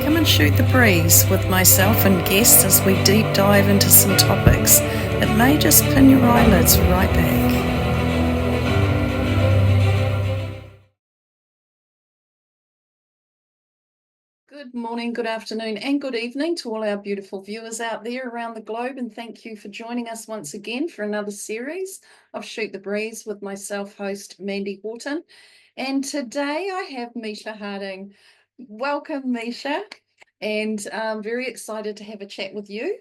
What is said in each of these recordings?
Come and shoot the breeze with myself and guests as we deep dive into some topics that may just pin your eyelids right back. Good morning, good afternoon, and good evening to all our beautiful viewers out there around the globe, and thank you for joining us once again for another series of Shoot the Breeze with myself, host Mandy Horton. And today I have Misha Harding. Welcome, Misha, and I'm very excited to have a chat with you.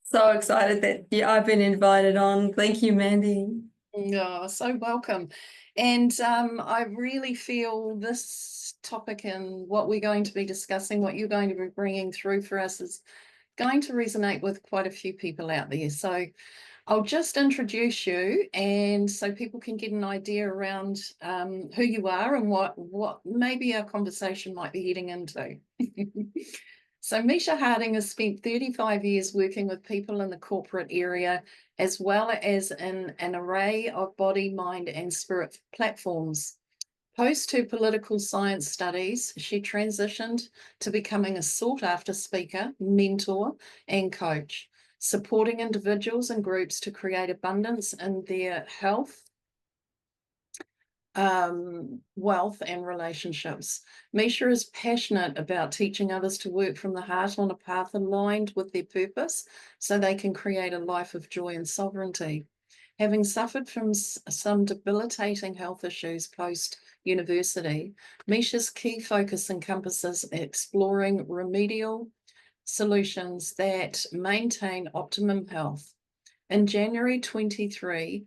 So excited that I've been invited on. Thank you, Mandy. Oh, so welcome. And I really feel this topic and what we're going to be discussing, what you're going to be bringing through for us is going to resonate with quite a few people out there. So I'll just introduce you, and so people can get an idea around who you are and what maybe our conversation might be heading into. So Misha Harding has spent 35 years working with people in the corporate area, as well as in an array of body, mind, and spirit platforms. Post to political science studies, she transitioned to becoming a sought-after speaker, mentor, and coach, supporting individuals and groups to create abundance in their health, wealth, and relationships. Misha is passionate about teaching others to work from the heart on a path aligned with their purpose so they can create a life of joy and sovereignty. Having suffered from some debilitating health issues post-university, Misha's key focus encompasses exploring remedial solutions that maintain optimum health. In January 23,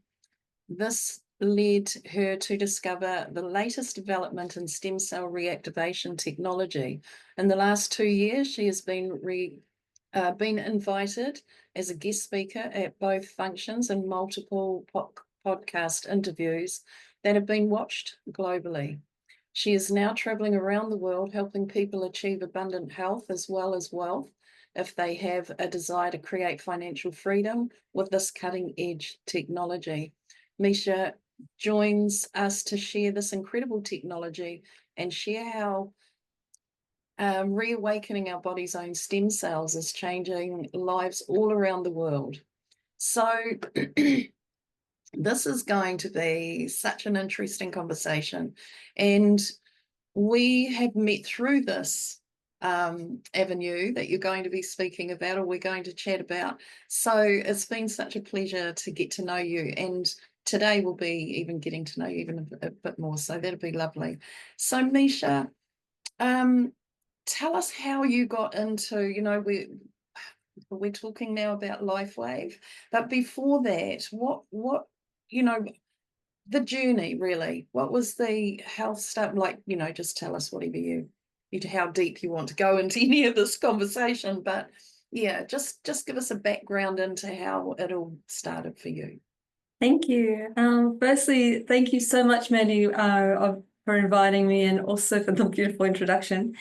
this led her to discover the latest development in stem cell reactivation technology. In the last 2 years, she has been invited as a guest speaker at both functions and multiple podcast interviews that have been watched globally. She is now traveling around the world helping people achieve abundant health as well as wealth if they have a desire to create financial freedom with this cutting edge technology. Misha joins us to share this incredible technology and share how reawakening our body's own stem cells is changing lives all around the world. So this is going to be such an interesting conversation. And we have met through this avenue that you're going to be speaking about, or we're going to chat about. So it's been such a pleasure to get to know you. And today we'll be even getting to know you even a bit more. So that'll be lovely. So Misha, tell us how you got into, we're talking now about LifeWave, but before that, what, you know, the journey really, what was the health stuff like? Just tell us whatever how deep you want to go into any of this conversation, but yeah, just give us a background into how it all started for you. Thank you. Firstly, thank you so much, Mandy, for inviting me and also for the beautiful introduction.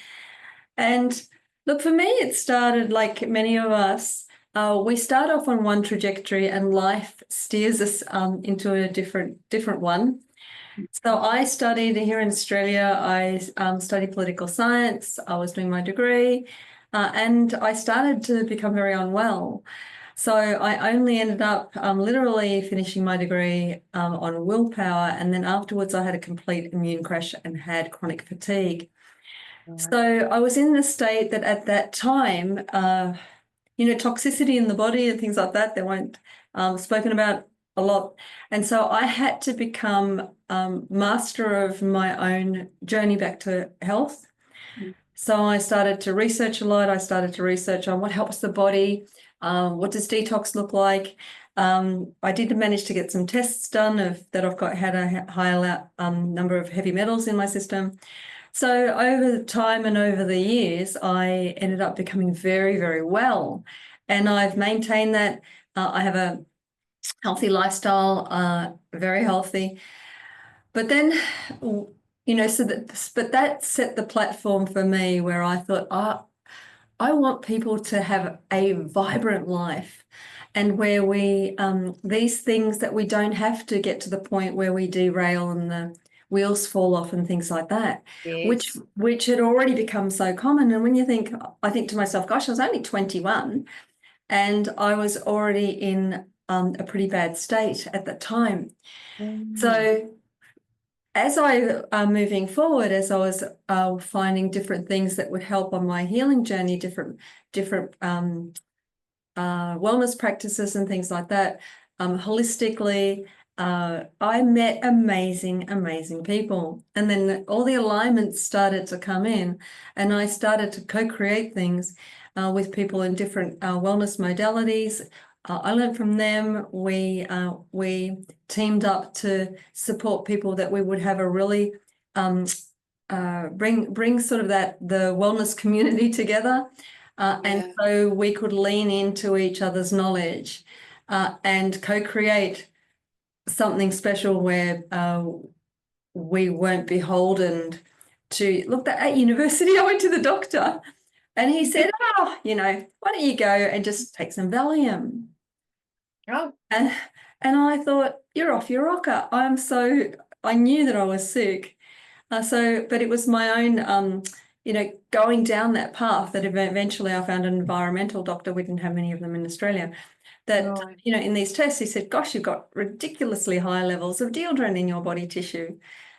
And look, for me, it started like many of us. We start off on one trajectory and life steers us into a different one. So I studied here in Australia. I studied political science. I was doing my degree, and I started to become very unwell. So I only ended up literally finishing my degree on willpower, and then afterwards I had a complete immune crash and had chronic fatigue. So I was in the state that at that time, toxicity in the body and things like that, they weren't spoken about a lot. And so I had to become master of my own journey back to health. So I started to research a lot. I started to research on what helps the body, what does detox look like. I did manage to get some tests done that I've had a high number of heavy metals in my system. So over time and over the years, I ended up becoming very, very well. And I've maintained that. I have a healthy lifestyle, very healthy. But then, but that set the platform for me where I thought, I want people to have a vibrant life, and where these things that we don't have to get to the point where we derail and wheels fall off and things like that, Yes. which had already become so common. And when you think, I think to myself, gosh, I was only 21 and I was already in a pretty bad state at that time. Mm. So as I moving forward, as I was finding different things that would help on my healing journey, different wellness practices and things like that, holistically, I met amazing people. And then all the alignments started to come in, and I started to co-create things with people in different wellness modalities. I learned from them. We teamed up to support people that we would have a really bring sort of the wellness community together. And Yeah. so we could lean into each other's knowledge and co-create something special where we weren't beholden to look. At university, I went to the doctor and he said, oh, why don't you go and just take some Valium? Oh, And I thought, you're off your rocker. I knew that I was sick. But it was my own, going down that path that eventually I found an environmental doctor. We didn't have many of them in Australia. That, right. in these tests, he said, gosh, you've got ridiculously high levels of deodorant in your body tissue.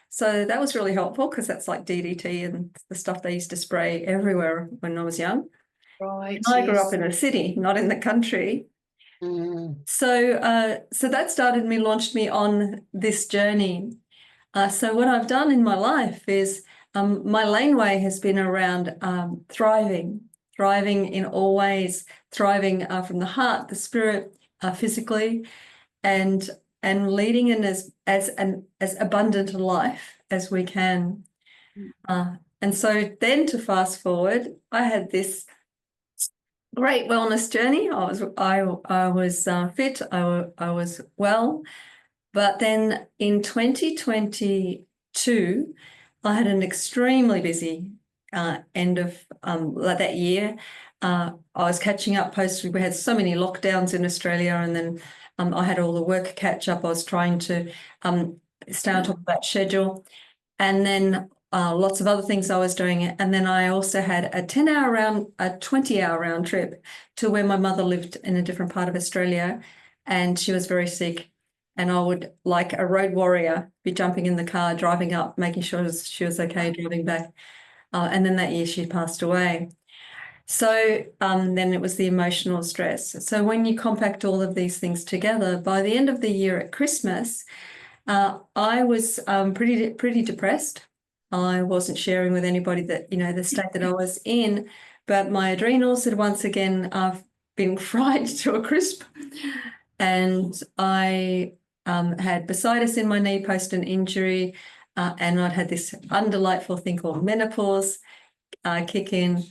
So that was really helpful because that's like DDT and the stuff they used to spray everywhere when I was young. Right. I grew up Yes. in a city, not in the country. Mm. So that launched me on this journey. So what I've done in my life is my laneway has been around thriving in all ways, thriving from the heart, the spirit, physically, and leading in as abundant a life as we can. And so then to fast forward, I had this great wellness journey. I was fit. I was well. But then in 2022, I had an extremely busy end of that year. I was catching up post, we had so many lockdowns in Australia, and then I had all the work catch up. I was trying to stay on top of that schedule. And then lots of other things I was doing. And then I also had a 20-hour round trip to where my mother lived in a different part of Australia, and she was very sick. And I would, like a road warrior, be jumping in the car, driving up, making sure she was okay, driving back. And then that year she passed away. So then it was the emotional stress. So when you compact all of these things together, by the end of the year at Christmas, I was pretty depressed. I wasn't sharing with anybody that, the state that I was in, but my adrenals had once again been fried to a crisp. And I had bursitis in my knee post an injury, and I'd had this undelightful thing called menopause kick in.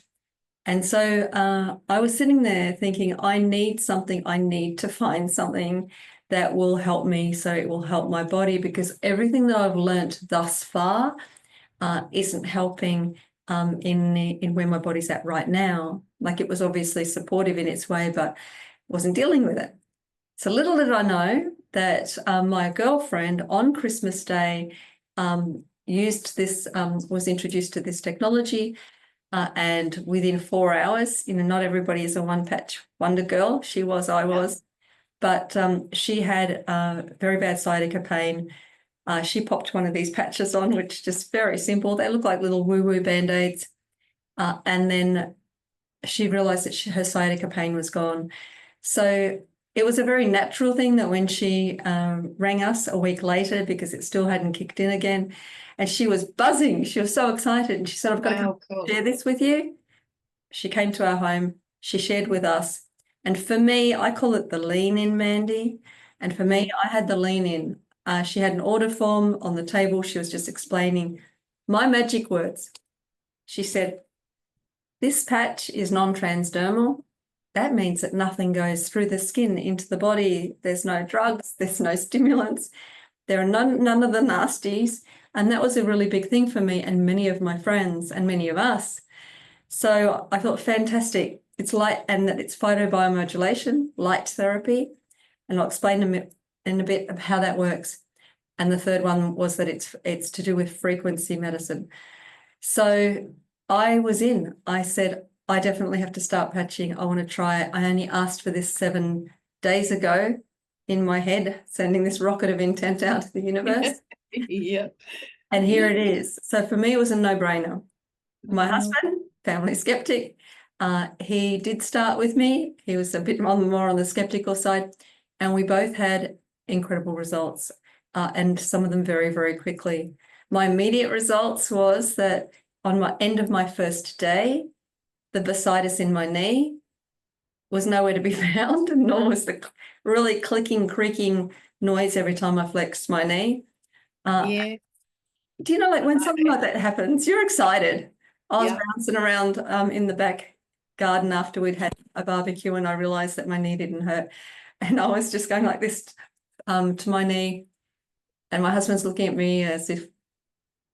And so I was sitting there thinking, I need something. I need to find something that will help me, so it will help my body, because everything that I've learnt thus far isn't helping in where my body's at right now. Like, it was obviously supportive in its way, but wasn't dealing with it. So little did I know that my girlfriend on Christmas Day was introduced to this technology. And within 4 hours, not everybody is a one-patch wonder girl. She was, I was. But she had very bad sciatica pain. She popped one of these patches on, which is just very simple. They look like little woo-woo Band-Aids. And then she realized that her sciatica pain was gone. So it was a very natural thing that when she rang us a week later, because it still hadn't kicked in again, and she was buzzing. She was so excited. And she said, I've got to Cool. share this with you. She came to our home. She shared with us. And for me, I call it the lean in, Mandy. And for me, I had the lean in. She had an order form on the table. She was just explaining my magic words. She said, this patch is non-transdermal. That means that nothing goes through the skin into the body. There's no drugs, there's no stimulants. There are none of the nasties. And that was a really big thing for me and many of my friends and many of us. So I thought, fantastic. It's light, and that it's photobiomodulation, light therapy. And I'll explain in a bit of how that works. And the third one was that it's to do with frequency medicine. So I said, I definitely have to start patching. I want to try it. I only asked for this 7 days ago in my head, sending this rocket of intent out to the universe. Yeah. And here it is. So for me, it was a no-brainer. My Mhm. husband, family skeptic, he did start with me. He was a bit more on the skeptical side, and we both had incredible results, and some of them very, very quickly. My immediate results was that on my end of my first day, the bursitis in my knee was nowhere to be found, nor was the really clicking, creaking noise every time I flexed my knee. Yeah. Do you know, like when something like that happens, you're excited. I was Yeah. bouncing around in the back garden after we'd had a barbecue, and I realized that my knee didn't hurt. And I was just going like this to my knee, and my husband's looking at me as if,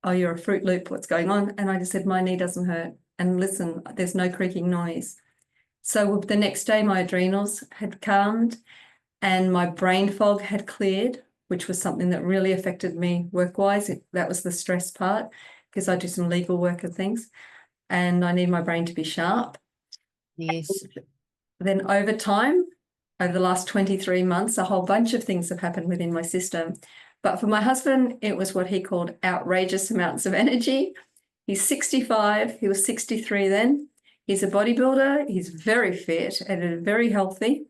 oh, you're a Fruit Loop, what's going on? And I just said, my knee doesn't hurt. And listen, there's no creaking noise. So the next day, my adrenals had calmed and my brain fog had cleared, which was something that really affected me work-wise. That was the stress part, because I do some legal work and things, and I need my brain to be sharp. Yes. Then over time, over the last 23 months, a whole bunch of things have happened within my system. But for my husband, it was what he called outrageous amounts of energy. He's 65, he was 63 then. He's a bodybuilder, he's very fit and very healthy.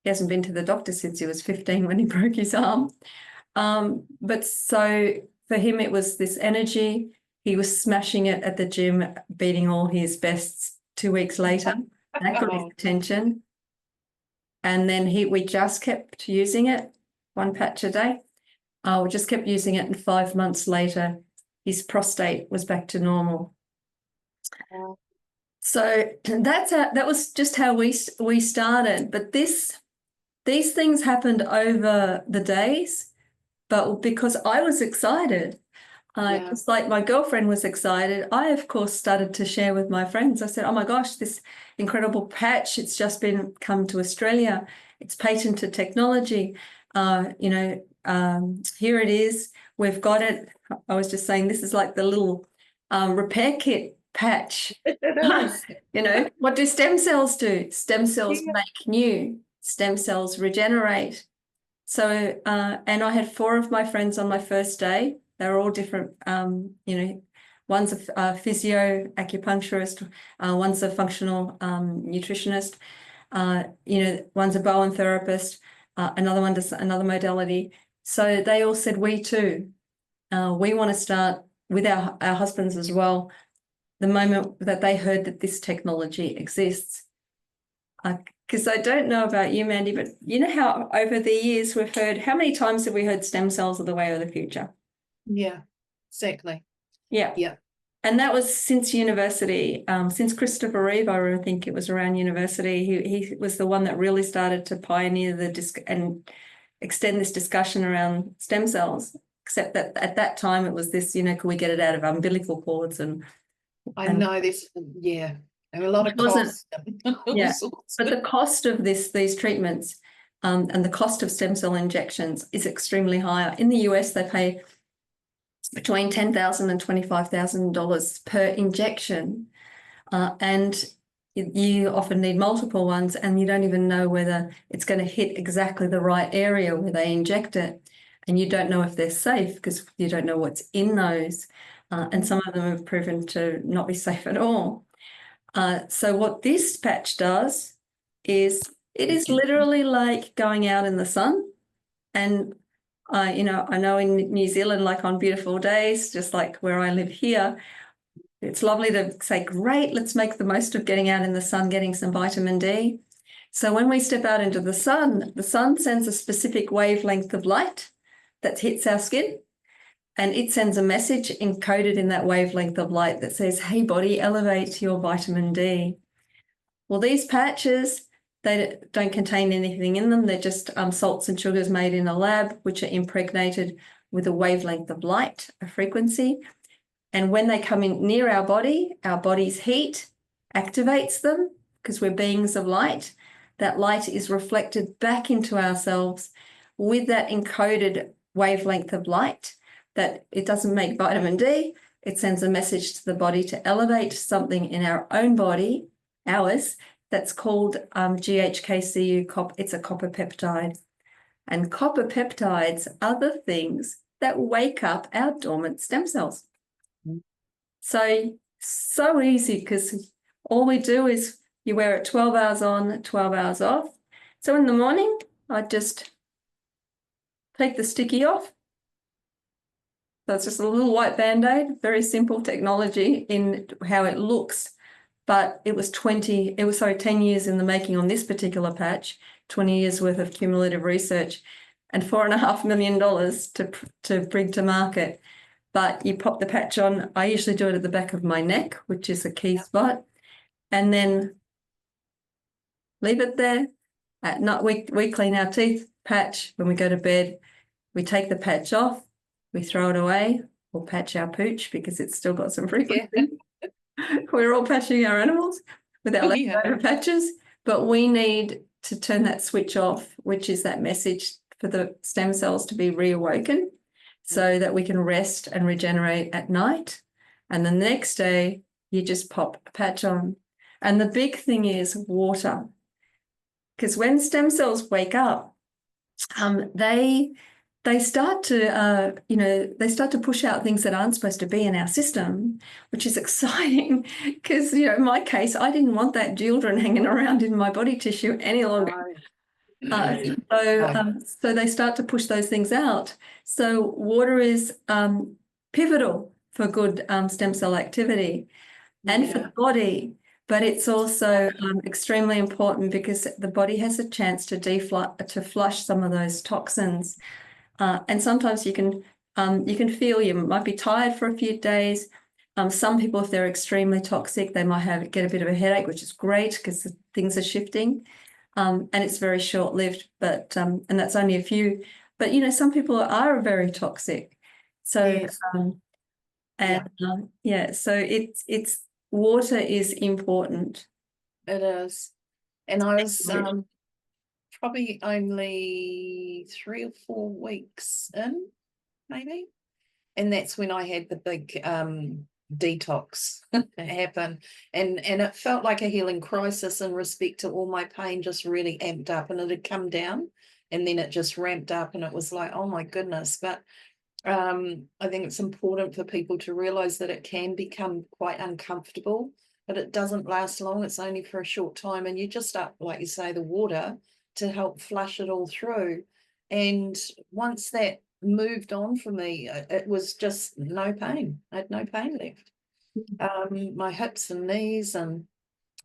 He hasn't been to the doctor since he was 15 when he broke his arm. But so for him, it was this energy. He was smashing it at the gym, beating all his bests 2 weeks later. That got his attention. And then we just kept using it, 1 patch a day. We just kept using it, and 5 months later, his prostate was back to normal. Wow. So that was just how we started. But these things happened over the days, but because I was excited, Yeah. just like my girlfriend was excited, I, of course, started to share with my friends. I said, oh my gosh, this incredible patch, it's just come to Australia. It's patented technology. Here it is. We've got it. I was just saying, this is like the little repair kit patch. What do stem cells do? Stem cells Yeah. make new. Stem cells regenerate. So, and I had 4 of my friends on my first day. They were all different, one's a physio, acupuncturist, one's a functional nutritionist, one's a Bowen therapist, another one does another modality. So they all said, we too, we want to start with our husbands as well, the moment that they heard that this technology exists. Because I don't know about you, Mandy, but you know how over the years we've heard, how many times have we heard stem cells are the way of the future? Yeah. Exactly. Yeah. Yeah. And that was since university, since Christopher Reeve, I think it was around university. He was the one that really started to pioneer and extend this discussion around stem cells. Except that at that time it was this, can we get it out of umbilical cords I and know this. Yeah. And a lot it of wasn't. costs. And all Yeah, sorts. but the cost of these treatments and the cost of stem cell injections is extremely higher. In the US, they pay between $10,000 and $25,000 per injection, and you often need multiple ones, and you don't even know whether it's going to hit exactly the right area where they inject it, and you don't know if they're safe because you don't know what's in those, and some of them have proven to not be safe at all. So what this patch does is it is literally like going out in the sun. And, I know in New Zealand, like on beautiful days, just like where I live here, it's lovely to say, great, let's make the most of getting out in the sun, getting some vitamin D. So when we step out into the sun sends a specific wavelength of light that hits our skin. And it sends a message encoded in that wavelength of light that says, hey, body, elevate your vitamin D. Well, these patches, they don't contain anything in them. They're just salts and sugars made in a lab, which are impregnated with a wavelength of light, a frequency. And when they come in near our body's heat activates them because we're beings of light. That light is reflected back into ourselves with that encoded wavelength of light, that it doesn't make vitamin D. It sends a message to the body to elevate something in our own body, ours, that's called GHKCU. It's a copper peptide. And copper peptides are the things that wake up our dormant stem cells. So easy, because all we do is you wear it 12 hours on, 12 hours off. So in the morning, I just take the sticky off. So it's just a little white Band-Aid, very simple technology in how it looks. But it was 10 years in the making on this particular patch, 20 years worth of cumulative research, and $4.5 million to bring to market. But you pop the patch on. I usually do it at the back of my neck, which is a key spot, and then leave it there. At night, we clean our teeth, patch. When we go to bed, we take the patch off, we throw it away, or patch our pooch because it's still got some frequency. Yeah. We're all patching our animals with our leftover patches, but we need to turn that switch off, which is that message for the stem cells to be reawakened so that we can rest and regenerate at night. And the next day, you just pop a patch on. And the big thing is water. Because when stem cells wake up, they start to they start to push out things that aren't supposed to be in our system, which is exciting. Because in my case, I didn't want that children hanging around in my body tissue any longer. So they start to push those things out. So water is pivotal for good stem cell activity and for the body. But it's also extremely important because the body has a chance to flush some of those toxins. And sometimes you can feel you might be tired for a few days. Some people, if they're extremely toxic, they might get a bit of a headache, which is great because things are shifting. And it's very short-lived, but and that's only a few. But some people are very toxic. So so it's water is important. It is. And I was probably only 3 or 4 weeks in, maybe. And that's when I had the big detox happen. And it felt like a healing crisis in respect to all my pain just really amped up, and it had come down and then it just ramped up, and it was like, oh my goodness. But I think it's important for people to realize that it can become quite uncomfortable, but it doesn't last long. It's only for a short time, and you just up, like you say, the water to help flush it all through. And once that moved on for me, it was just no pain. I had no pain left. My hips and knees, and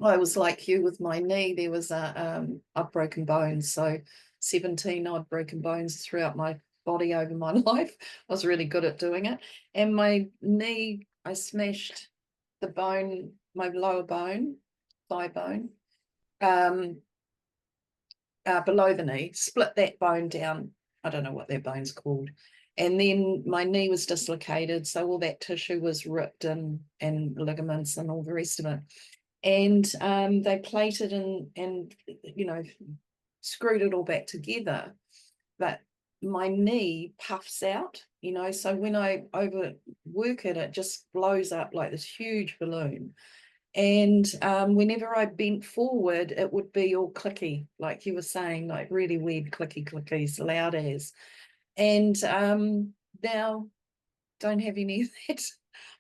I was like you with my knee. There was a broken bones, so 17 odd broken bones throughout my body over my life. I was really good at doing it. And my knee, I smashed the bone, my lower bone, thigh bone, below the knee, split that bone down. I don't know what that bone's called. And then my knee was dislocated, so all that tissue was ripped and ligaments and all the rest of it. And they plated and screwed it all back together. But my knee puffs out, so when I overwork it, it just blows up like this huge balloon. And whenever I bent forward, it would be all clicky, like you were saying, like really weird clickies, loud as. And now don't have any of that.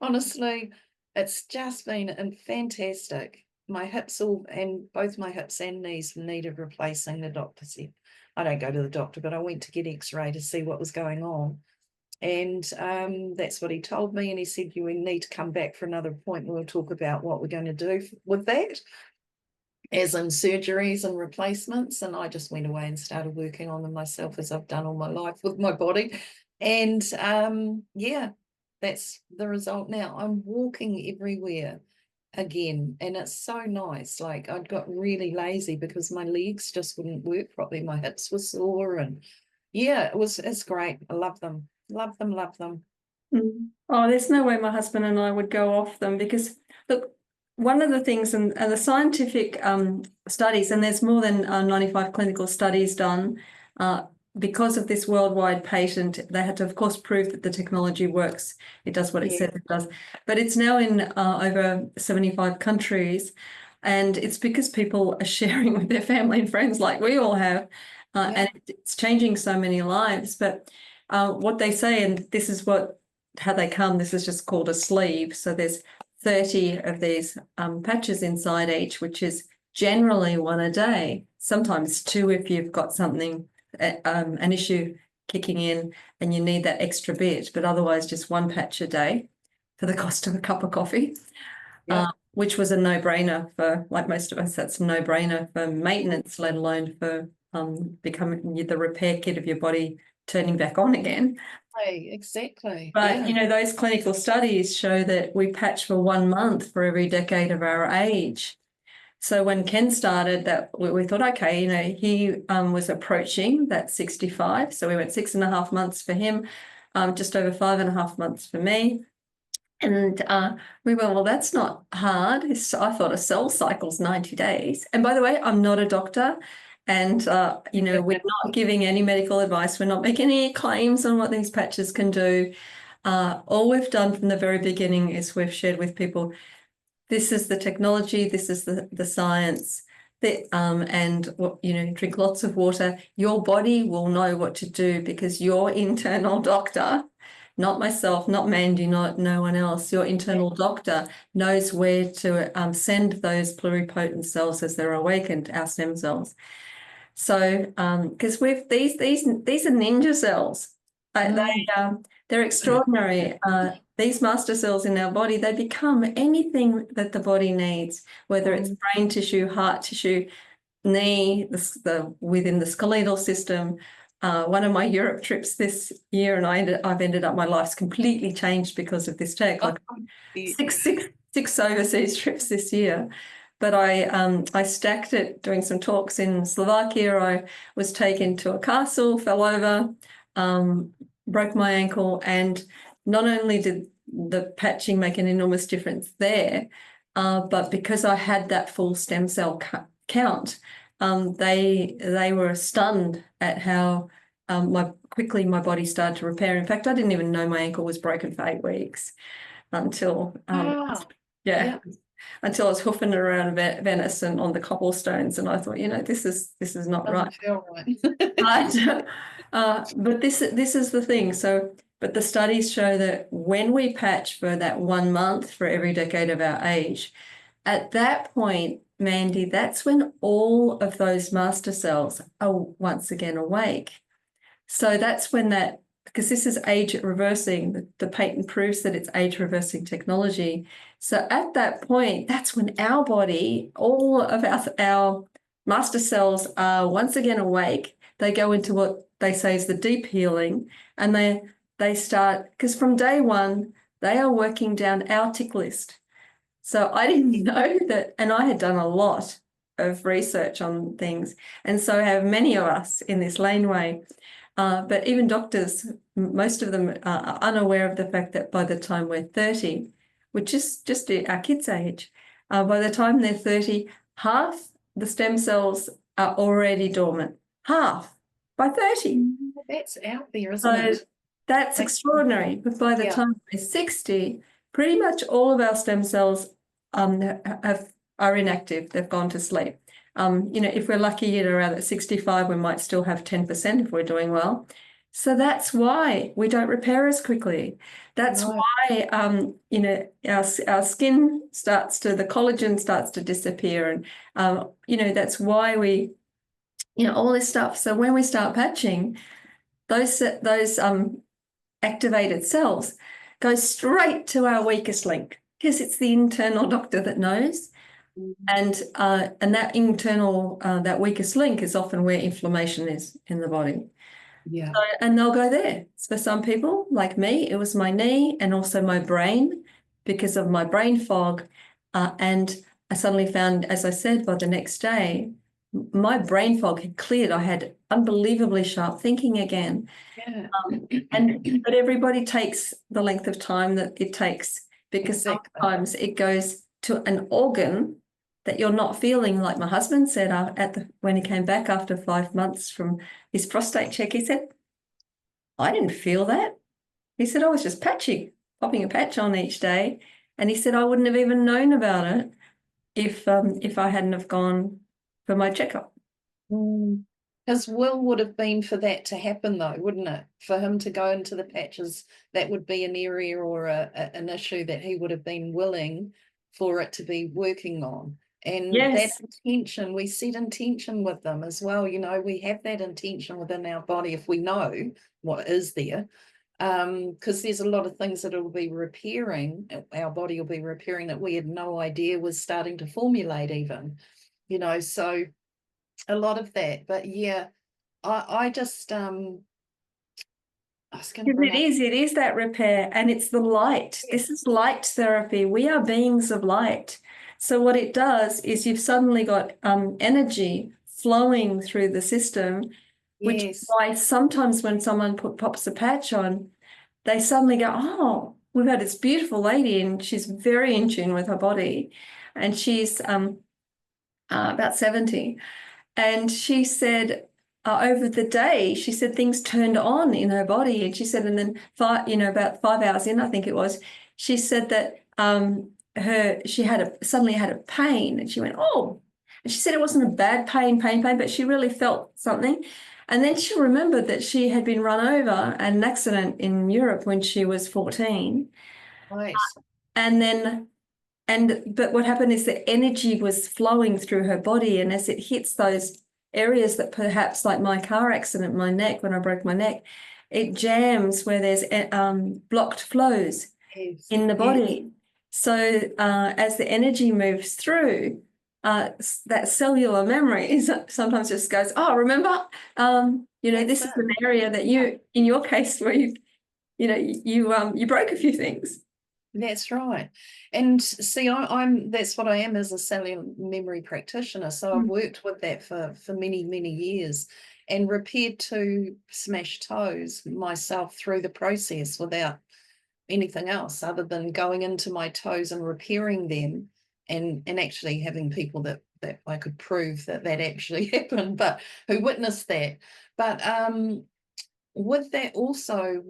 Honestly, it's just been fantastic. My hips both my hips and knees needed replacing, the doctor said. I don't go to the doctor, but I went to get x-ray to see what was going on. And that's what he told me. And he said, you need to come back for another appointment. We'll talk about what we're going to do with that, as in surgeries and replacements. And I just went away and started working on them myself, as I've done all my life with my body. And that's the result now. I'm walking everywhere again, and it's so nice. Like, I'd got really lazy because my legs just wouldn't work properly. My hips were sore, and it's great. I love them. Love them. Oh, there's no way my husband and I would go off them, because look, one of the things, and the scientific studies, and there's more than 95 clinical studies done because of this worldwide patent, they had to, of course, prove that the technology works. It does what it says it does. But it's now in over 75 countries. And it's because people are sharing with their family and friends like we all have. And it's changing so many lives. But what they say, and this is how they come, this is just called a sleeve. So there's 30 of these patches inside each, which is generally one a day, sometimes two if you've got something, an issue kicking in and you need that extra bit, but otherwise just one patch a day for the cost of a cup of coffee, which was a no-brainer for, like most of us, that's a no-brainer for maintenance, let alone for becoming the repair kit of your body turning back on again. Exactly. But, you know, those clinical studies show that we patch for 1 month for every decade of our age. So when Ken started, that we thought, okay, you know, he was approaching that 65. So we went 6.5 months for him, just over 5.5 months for me. And we went, well, that's not hard. I thought a cell cycle's 90 days. And by the way, I'm not a doctor. And, you know, we're not giving any medical advice. We're not making any claims on what these patches can do. All we've done from the very beginning is we've shared with people, this is the technology, this is the science, and, you know, drink lots of water. Your body will know what to do because your internal doctor, not myself, not Mandy, not no one else, your internal doctor knows where to send those pluripotent cells as they're awakened, our stem cells. So, because these are ninja cells. They're extraordinary. These master cells in our body, they become anything that the body needs, whether it's brain tissue, heart tissue, knee, within the skeletal system. One of my Europe trips this year, and I've ended up, my life's completely changed because of this tech. Like six overseas trips this year. But I stacked it doing some talks in Slovakia. I was taken to a castle, fell over, broke my ankle, and not only did the patching make an enormous difference there, but because I had that full stem cell count, they were stunned at how quickly my body started to repair. In fact, I didn't even know my ankle was broken for 8 weeks until until I was hoofing around Venice and on the cobblestones, and I thought, you know, this is not right. Feel right. But this is the thing. So, but the studies show that when we patch for that 1 month for every decade of our age, at that point, Mandy, that's when all of those master cells are once again awake. So that's when because this is age reversing, the patent proves that it's age reversing technology. So at that point, that's when our body, all of our master cells are once again awake. They go into what they say is the deep healing, and they start, because from day one, they are working down our tick list. So I didn't know that, and I had done a lot of research on things, and so have many of us in this laneway. But even doctors, most of them are unaware of the fact that by the time we're 30, which is just our kids' age, by the time they're 30, half the stem cells are already dormant. Half by 30. That's out there, isn't it? That's extraordinary. But by the time we're 60, pretty much all of our stem cells are inactive. They've gone to sleep. You know, if we're lucky at around at 65, we might still have 10% if we're doing well. So that's why we don't repair as quickly. That's why, you know, our skin the collagen starts to disappear. And, you know, that's why we, you know, all this stuff. So when we start patching, those activated cells go straight to our weakest link, because it's the internal doctor that knows. And that internal, that weakest link is often where inflammation is in the body. Yeah. So, and they'll go there. For some people, like me, it was my knee and also my brain because of my brain fog. And I suddenly found, as I said, by the next day, my brain fog had cleared. I had unbelievably sharp thinking again. Yeah. But everybody takes the length of time that it takes, because sometimes it goes to an organ that you're not feeling like my husband said when he came back after 5 months from his prostate check. He said, I didn't feel that. He said, I was just patching, popping a patch on each day. And he said, I wouldn't have even known about it if I hadn't have gone for my checkup. His will would have been for that to happen, though, wouldn't it? For him to go into the patches, that would be an area or an issue that he would have been willing for it to be working on. And that Yes. intention, we set intention with them as well. You know, we have that intention within our body if we know what is there. Because there's a lot of things that it will be repairing, our body will be repairing that we had no idea was starting to formulate even, you know, so a lot of that. But yeah, I just I was going to bring up, It is that repair, and it's the light. yeah, This is light therapy. We are beings of light. So what it does is you've suddenly got energy flowing through the system, which is yes, why sometimes when someone pops a patch on, they suddenly go, oh, we've had this beautiful lady and she's very in tune with her body. And she's about 70. And she said, over the day, she said things turned on in her body. And she said, and then about 5 hours in, I think it was, she said that she suddenly had a pain, and she went, oh, and she said it wasn't a bad pain, but she really felt something. And then she remembered that she had been run over at an accident in Europe when she was 14. right, And then but what happened is the energy was flowing through her body, and as it hits those areas that perhaps, like my car accident, my neck, when I broke my neck, it jams where there's blocked flows yes, in the yes, body. So as the energy moves through, that cellular memory is sometimes just goes, oh, remember, that's this it. is an area that Yeah. in your case, where you broke a few things. That's right. And see, I'm that's what I am as a cellular memory practitioner. So I've Mm. worked with that for many, many years and repaired two smashed toes myself through the process without anything else other than going into my toes and repairing them and actually having people that I could prove that actually happened, but who witnessed that. But with that also,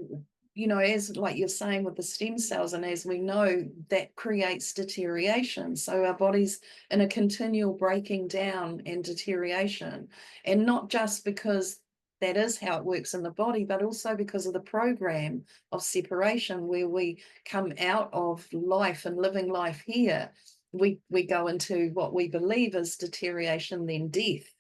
you know, as like you're saying with the stem cells, and as we know, that creates deterioration. So our body's in a continual breaking down and deterioration, and not just because that is how it works in the body, but also because of the program of separation where we come out of life and living life here. We go into what we believe is deterioration, then death.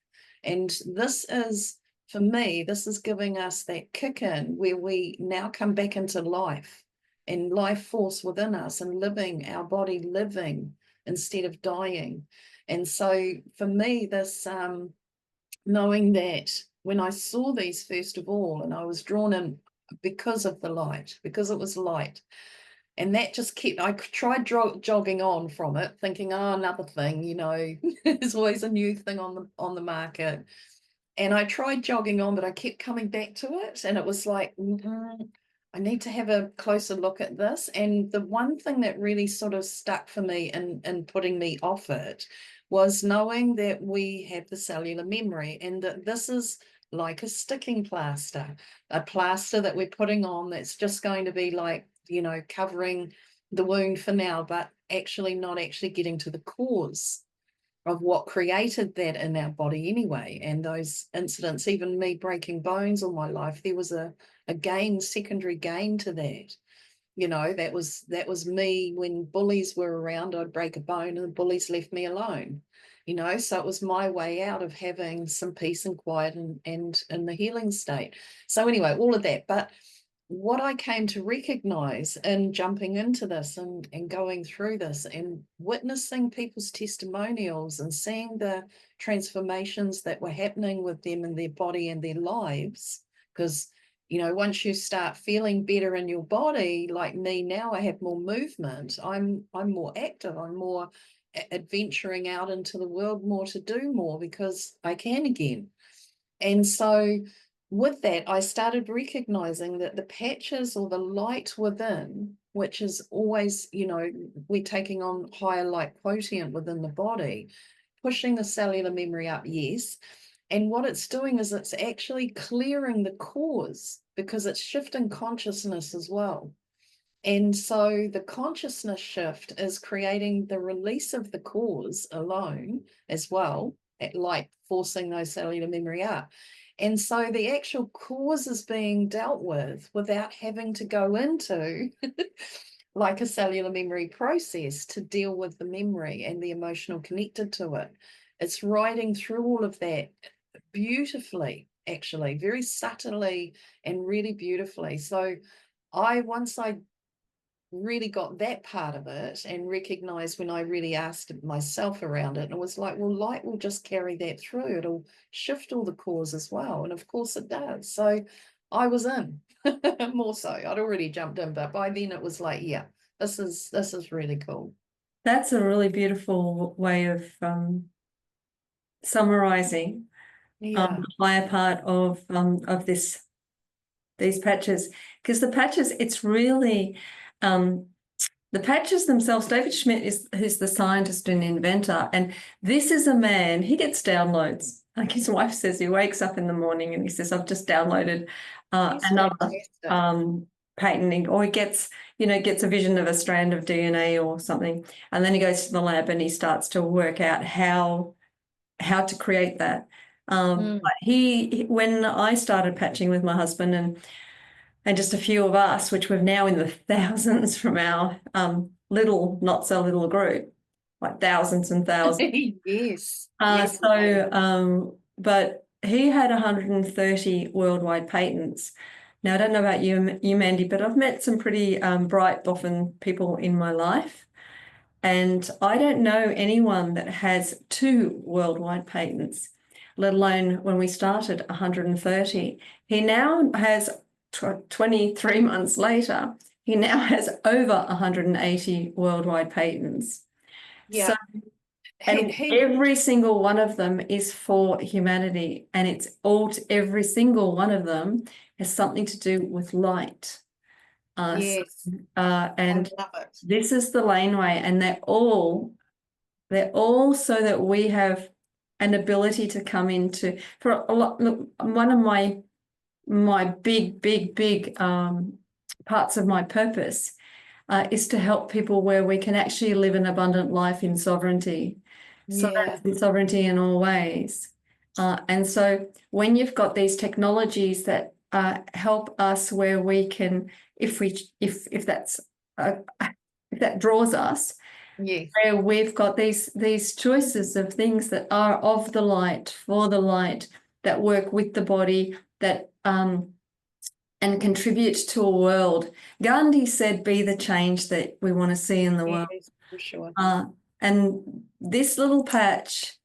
And this is, for me, this is giving us that kick in where we now come back into life and life force within us and living, our body living instead of dying. And so for me, this knowing that when I saw these, first of all, and I was drawn in because of the light, because it was light. And that just kept, I tried jogging on from it, thinking, oh, another thing, you know, there's always a new thing on the market. And I tried jogging on, but I kept coming back to it. And it was like, I need to have a closer look at this. And the one thing that really sort of stuck for me in putting me off it was knowing that we have the cellular memory and that this is like a sticking plaster, a plaster that we're putting on that's just going to be like, you know, covering the wound for now, but actually not actually getting to the cause of what created that in our body anyway. And those incidents, even me breaking bones all my life, there was a secondary gain to that. You know, that was me when bullies were around, I'd break a bone and the bullies left me alone. You know, so it was my way out of having some peace and quiet and in the healing state. So anyway, all of that. But what I came to recognize in jumping into this and going through this and witnessing people's testimonials and seeing the transformations that were happening with them in their body and their lives, because you know, once you start feeling better in your body, like me now, I have more movement. I'm more active. I'm more adventuring out into the world more to do more because I can again. And so with that, I started recognizing that the patches or the light within which is always, we're taking on higher light quotient within the body, pushing the cellular memory up, yes. And what it's doing is it's actually clearing the cause because it's shifting consciousness as well. And so the consciousness shift is creating the release of the cause alone as well, like forcing those cellular memory up. And so the actual cause is being dealt with without having to go into like a cellular memory process to deal with the memory and the emotional connected to it. It's riding through all of that beautifully, actually, very subtly and really beautifully. So once I really got that part of it and recognized when I really asked myself around it, and it was like, well, light will just carry that through. It'll shift all the cause as well. And of course it does. So I was in more so. I'd already jumped in, but by then it was like, yeah, this is really cool. That's a really beautiful way of summarizing Yeah. the higher part of these patches, because the patches, it's really the patches themselves. David Schmidt is who's the scientist and inventor, and this is a man. He gets downloads. Like his wife says, he wakes up in the morning and he says, "I've just downloaded He's another fantastic. patenting," or he gets a vision of a strand of DNA or something, and then he goes to the lab and he starts to work out how to create that. But when I started patching with my husband and just a few of us, which we're now in the thousands from our little, not so little group, like thousands and thousands. Yes. Yes, we do. But he had 130 worldwide patents. Now, I don't know about you, Mandy, but I've met some pretty bright, often people in my life. And I don't know anyone that has 2 worldwide patents, let alone when we started 130. He now has 23 months later, he now has over 180 worldwide patents. So, Yeah. and He every single one of them is for humanity, and every single one of them has something to do with light. Uh, so, yes, I and love it. this is the laneway, and they're all so that we have an ability to come into for a lot. Look, one of my big parts of my purpose is to help people where we can actually live an abundant life in sovereignty. So Yeah. that's in sovereignty in all ways. And so when you've got these technologies that help us where we can, if that's if that draws us, Yes. where we've got these choices of things that are of the light, for the light, that work with the body, that and contribute to a world. Gandhi said, "Be the change that we want to see in the world." Yes, for sure. And this little patch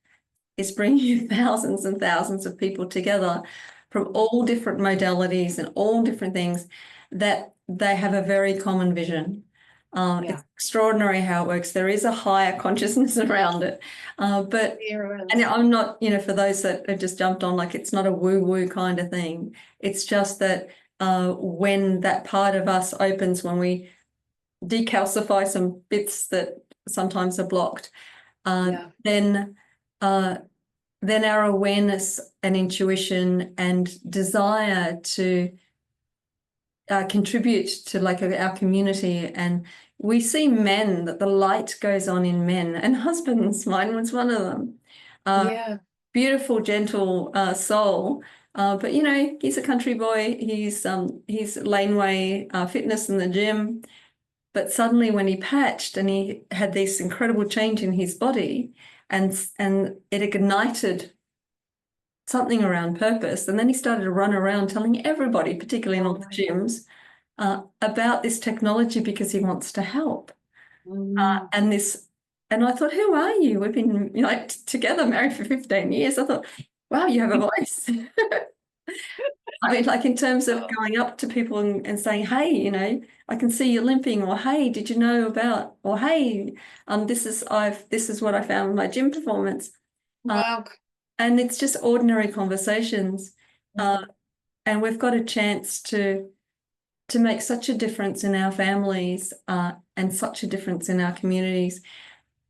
is bringing thousands and thousands of people together from all different modalities and all different things that they have a very common vision. Yeah. It's extraordinary how it works. There is a higher consciousness around it. But There and is. I'm not, for those that have just jumped on, like it's not a woo-woo kind of thing. It's just that when that part of us opens, when we decalcify some bits that sometimes are blocked, Yeah. then uh, then our awareness and intuition and desire to contribute to like our community. And we see men, that the light goes on in men, and husbands, mine was one of them. Yeah. Beautiful, gentle soul. But he's a country boy. He's laneway fitness in the gym. But suddenly when he patched and he had this incredible change in his body, and it ignited something around purpose. And then he started to run around telling everybody, particularly in all the gyms, about this technology because he wants to help. Mm. And I thought, who are you? We've been together, married for 15 years. I thought, wow, you have a voice. I mean, like in terms of Oh, going up to people and saying, hey, I can see you limping, or hey, did you know about, or hey, this is what I found with my gym performance. Uh, wow. and it's just ordinary conversations. Mm. And we've got a chance to to make such a difference in our families and such a difference in our communities.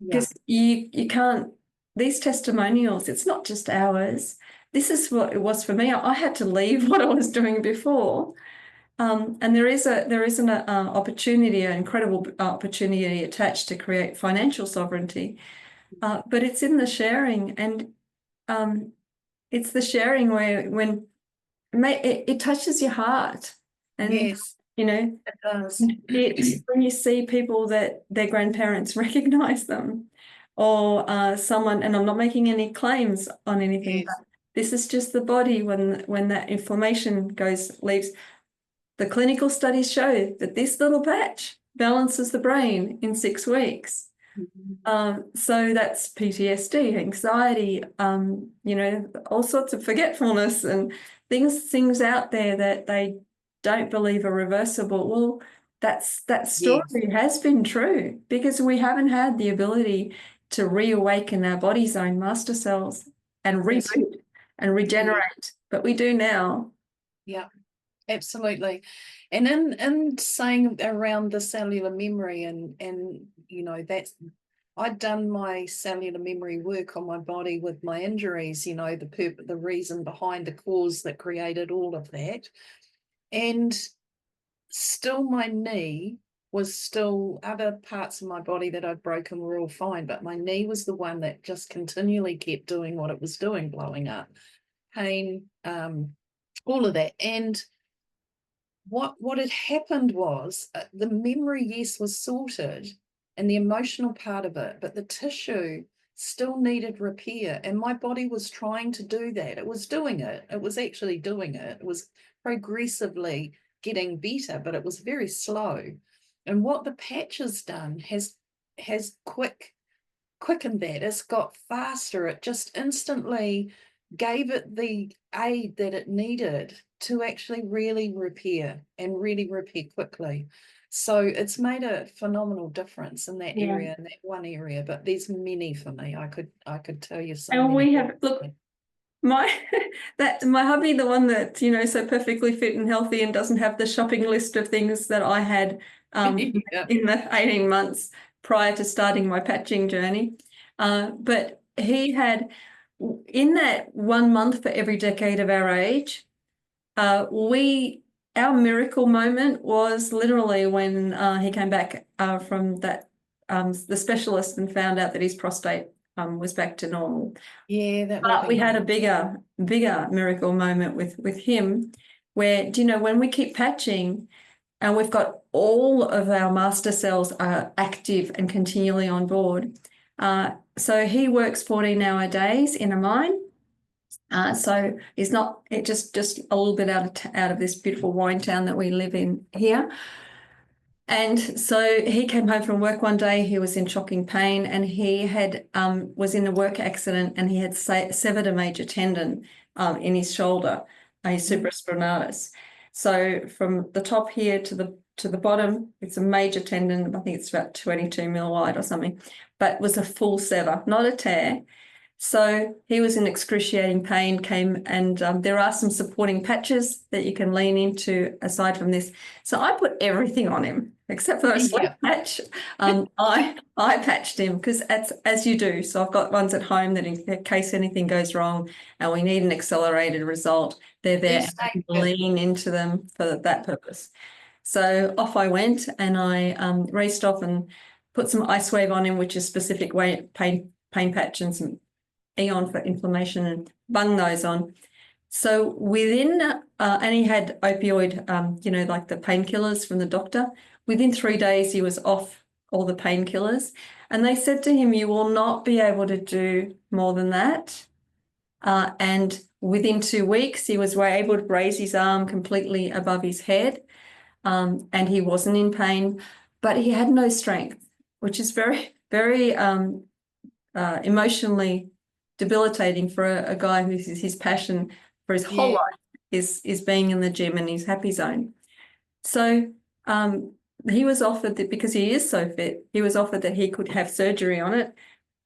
Yeah. Because you can't, these testimonials, it's not just ours. This is what it was for me. I had to leave what I was doing before. And there is an opportunity, an incredible opportunity attached to create financial sovereignty. But it's in the sharing, and it's the sharing where when it touches your heart, and Yes, you know it does. it's when you see people that their grandparents recognize them, or someone, and I'm not making any claims on anything, Yes. but this is just the body when that inflammation leaves. The clinical studies show that this little patch balances the brain in 6 weeks. Mhm. So that's PTSD, anxiety, all sorts of forgetfulness and things out there that they don't believe are reversible. Well, that Yes, story has been true because we haven't had the ability to reawaken our body's own master cells and that's reboot and yeah, regenerate. But we do now. yeah, absolutely. And in saying around the cellular memory and that's I'd done my cellular memory work on my body with my injuries, the reason behind the cause that created all of that. And still my knee was still other parts of my body that I'd broken were all fine, but my knee was the one that just continually kept doing what it was doing, blowing up, pain, all of that. And what had happened was the memory, yes, was sorted and the emotional part of it, but the tissue still needed repair. And my body was trying to do that. It was doing it. It was actually doing it. It was progressively getting better, but it was very slow. And what the patch has done has quickened that. It's got faster. It just instantly gave it the aid that it needed to actually really repair and really repair quickly. So it's made a phenomenal difference in that Yeah. area, in that one area. But there's many for me. I could tell you so And many. we have, look, my my hubby, the one that so perfectly fit and healthy and doesn't have the shopping list of things that I had Yeah. in the 18 months prior to starting my patching journey. But he had, in that 1 month for every decade of our age, our miracle moment was literally when he came back from that the specialist and found out that his prostate was back to normal. Yeah, that would have But we been had a great. bigger miracle moment with him, where when we keep patching and we've got all of our master cells are active and continually on board. So he works 14-hour days in a mine. So he's not just a little bit out of this beautiful wine town that we live in here. And so he came home from work one day. He was in shocking pain, and he had was in a work accident, and he had severed a major tendon in his shoulder, his supraspinatus. So from the top here to the bottom, it's a major tendon. I think it's about 22 mil wide or something, but it was a full sever, not a tear. So he was in excruciating pain, and there are some supporting patches that you can lean into aside from this. So I put everything on him except for a sleep Yeah. patch. I patched him because as you do. So I've got ones at home that in case anything goes wrong and we need an accelerated result, they're You there and I stay can fit. lean into them for that purpose. So off I went, and I raced off and put some ice wave on him, which is specific pain patch, and some Eon for inflammation, and bung those on. So within, and he had opioid, like the painkillers from the doctor. Within 3 days, he was off all the painkillers. And they said to him, you will not be able to do more than that. And within 2 weeks, he was able to raise his arm completely above his head. And he wasn't in pain, but he had no strength, which is very, very emotionally debilitating for a guy who's his passion for his whole Yeah. life is being in the gym and his happy zone. So he was offered that because he is so fit, he was offered that he could have surgery on it.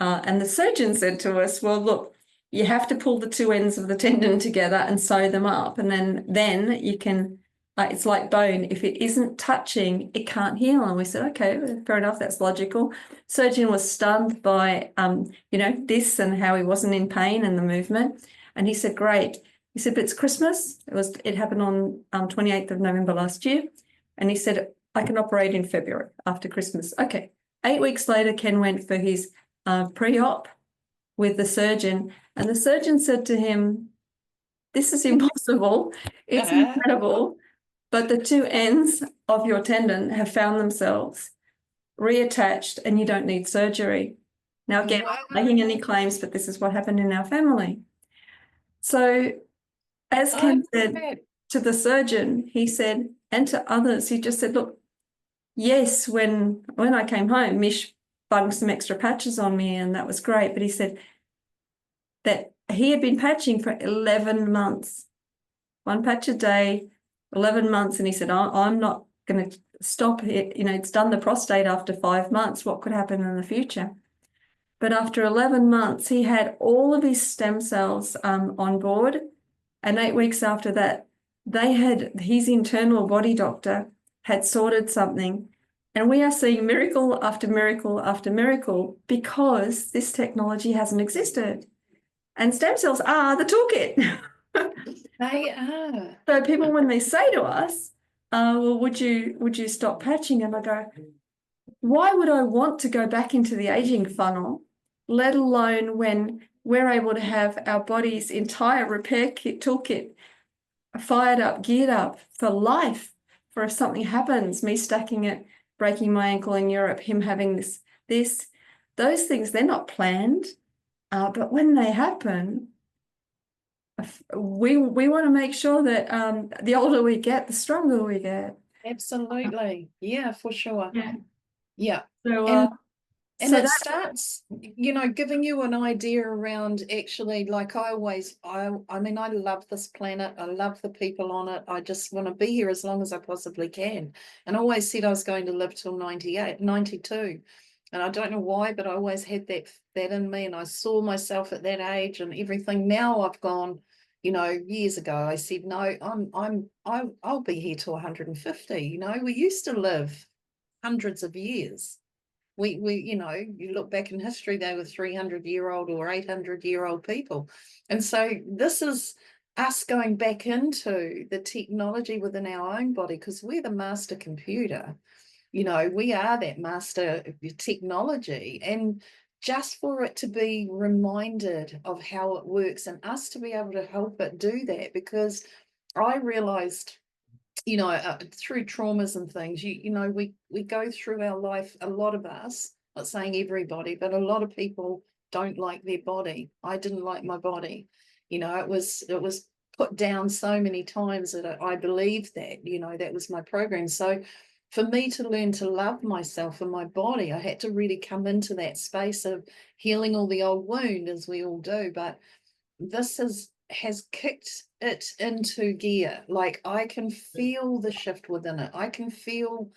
And the surgeon said to us, well, look, you have to pull the two ends of the tendon together and sew them up, and then you can it's like bone. If it isn't touching, it can't heal. And we said, okay, fair enough, that's logical. Surgeon was stunned by, this and how he wasn't in pain and the movement. And he said, great. He said, but it's Christmas. It happened on 28th of November last year. And he said, I can operate in February after Christmas. Okay. 8 weeks later, Ken went for his pre-op with the surgeon. And the surgeon said to him, this is impossible. It's incredible. But the two ends of your tendon have found themselves reattached and you don't need surgery. Now, again, I'm not making any claims, but this is what happened in our family. So, as Ken said to the surgeon, he said, and to others, he just said, look, yes, when I came home, Mish bunged some extra patches on me and that was great. But he said that he had been patching for 11 months, one patch a day, 11 months. And he said, I'm not going to stop it. It's done the prostate after 5 months. What could happen in the future? But after 11 months, he had all of his stem cells on board. And 8 weeks after that, his internal body doctor had sorted something. And we are seeing miracle after miracle after miracle because this technology hasn't existed. And stem cells are the toolkit. They are. So people, when they say to us, well, would you stop patching? And I go, why would I want to go back into the aging funnel, let alone when we're able to have our body's entire repair kit, toolkit fired up, geared up for life, for if something happens, me stacking it, breaking my ankle in Europe, him having those things, they're not planned. But when they happen, we want to make sure that the older we get, the stronger we get. Absolutely. Yeah, for sure. Yeah. Yeah. So, and it starts, giving you an idea around actually, like I mean, I love this planet. I love the people on it. I just want to be here as long as I possibly can. And I always said I was going to live till 98, 92. And I don't know why, but I always had that in me. And I saw myself at that age and everything. Now I've gone, years ago, I said, no, I'll be here till 150. We used to live hundreds of years. We you look back in history, they were 300-year-old or 800-year-old people. And so this is us going back into the technology within our own body, because we're the master computer. We are that master technology. And just for it to be reminded of how it works and us to be able to help it do that, because I realized through traumas and things, we go through our life, a lot of us, not saying everybody, but a lot of people don't like their body. I didn't like my body. It was put down so many times that I believed that, that was my program. So for me to learn to love myself and my body, I had to really come into that space of healing all the old wound, as we all do. But this has kicked it into gear. Like, I can feel the shift within it. I can feel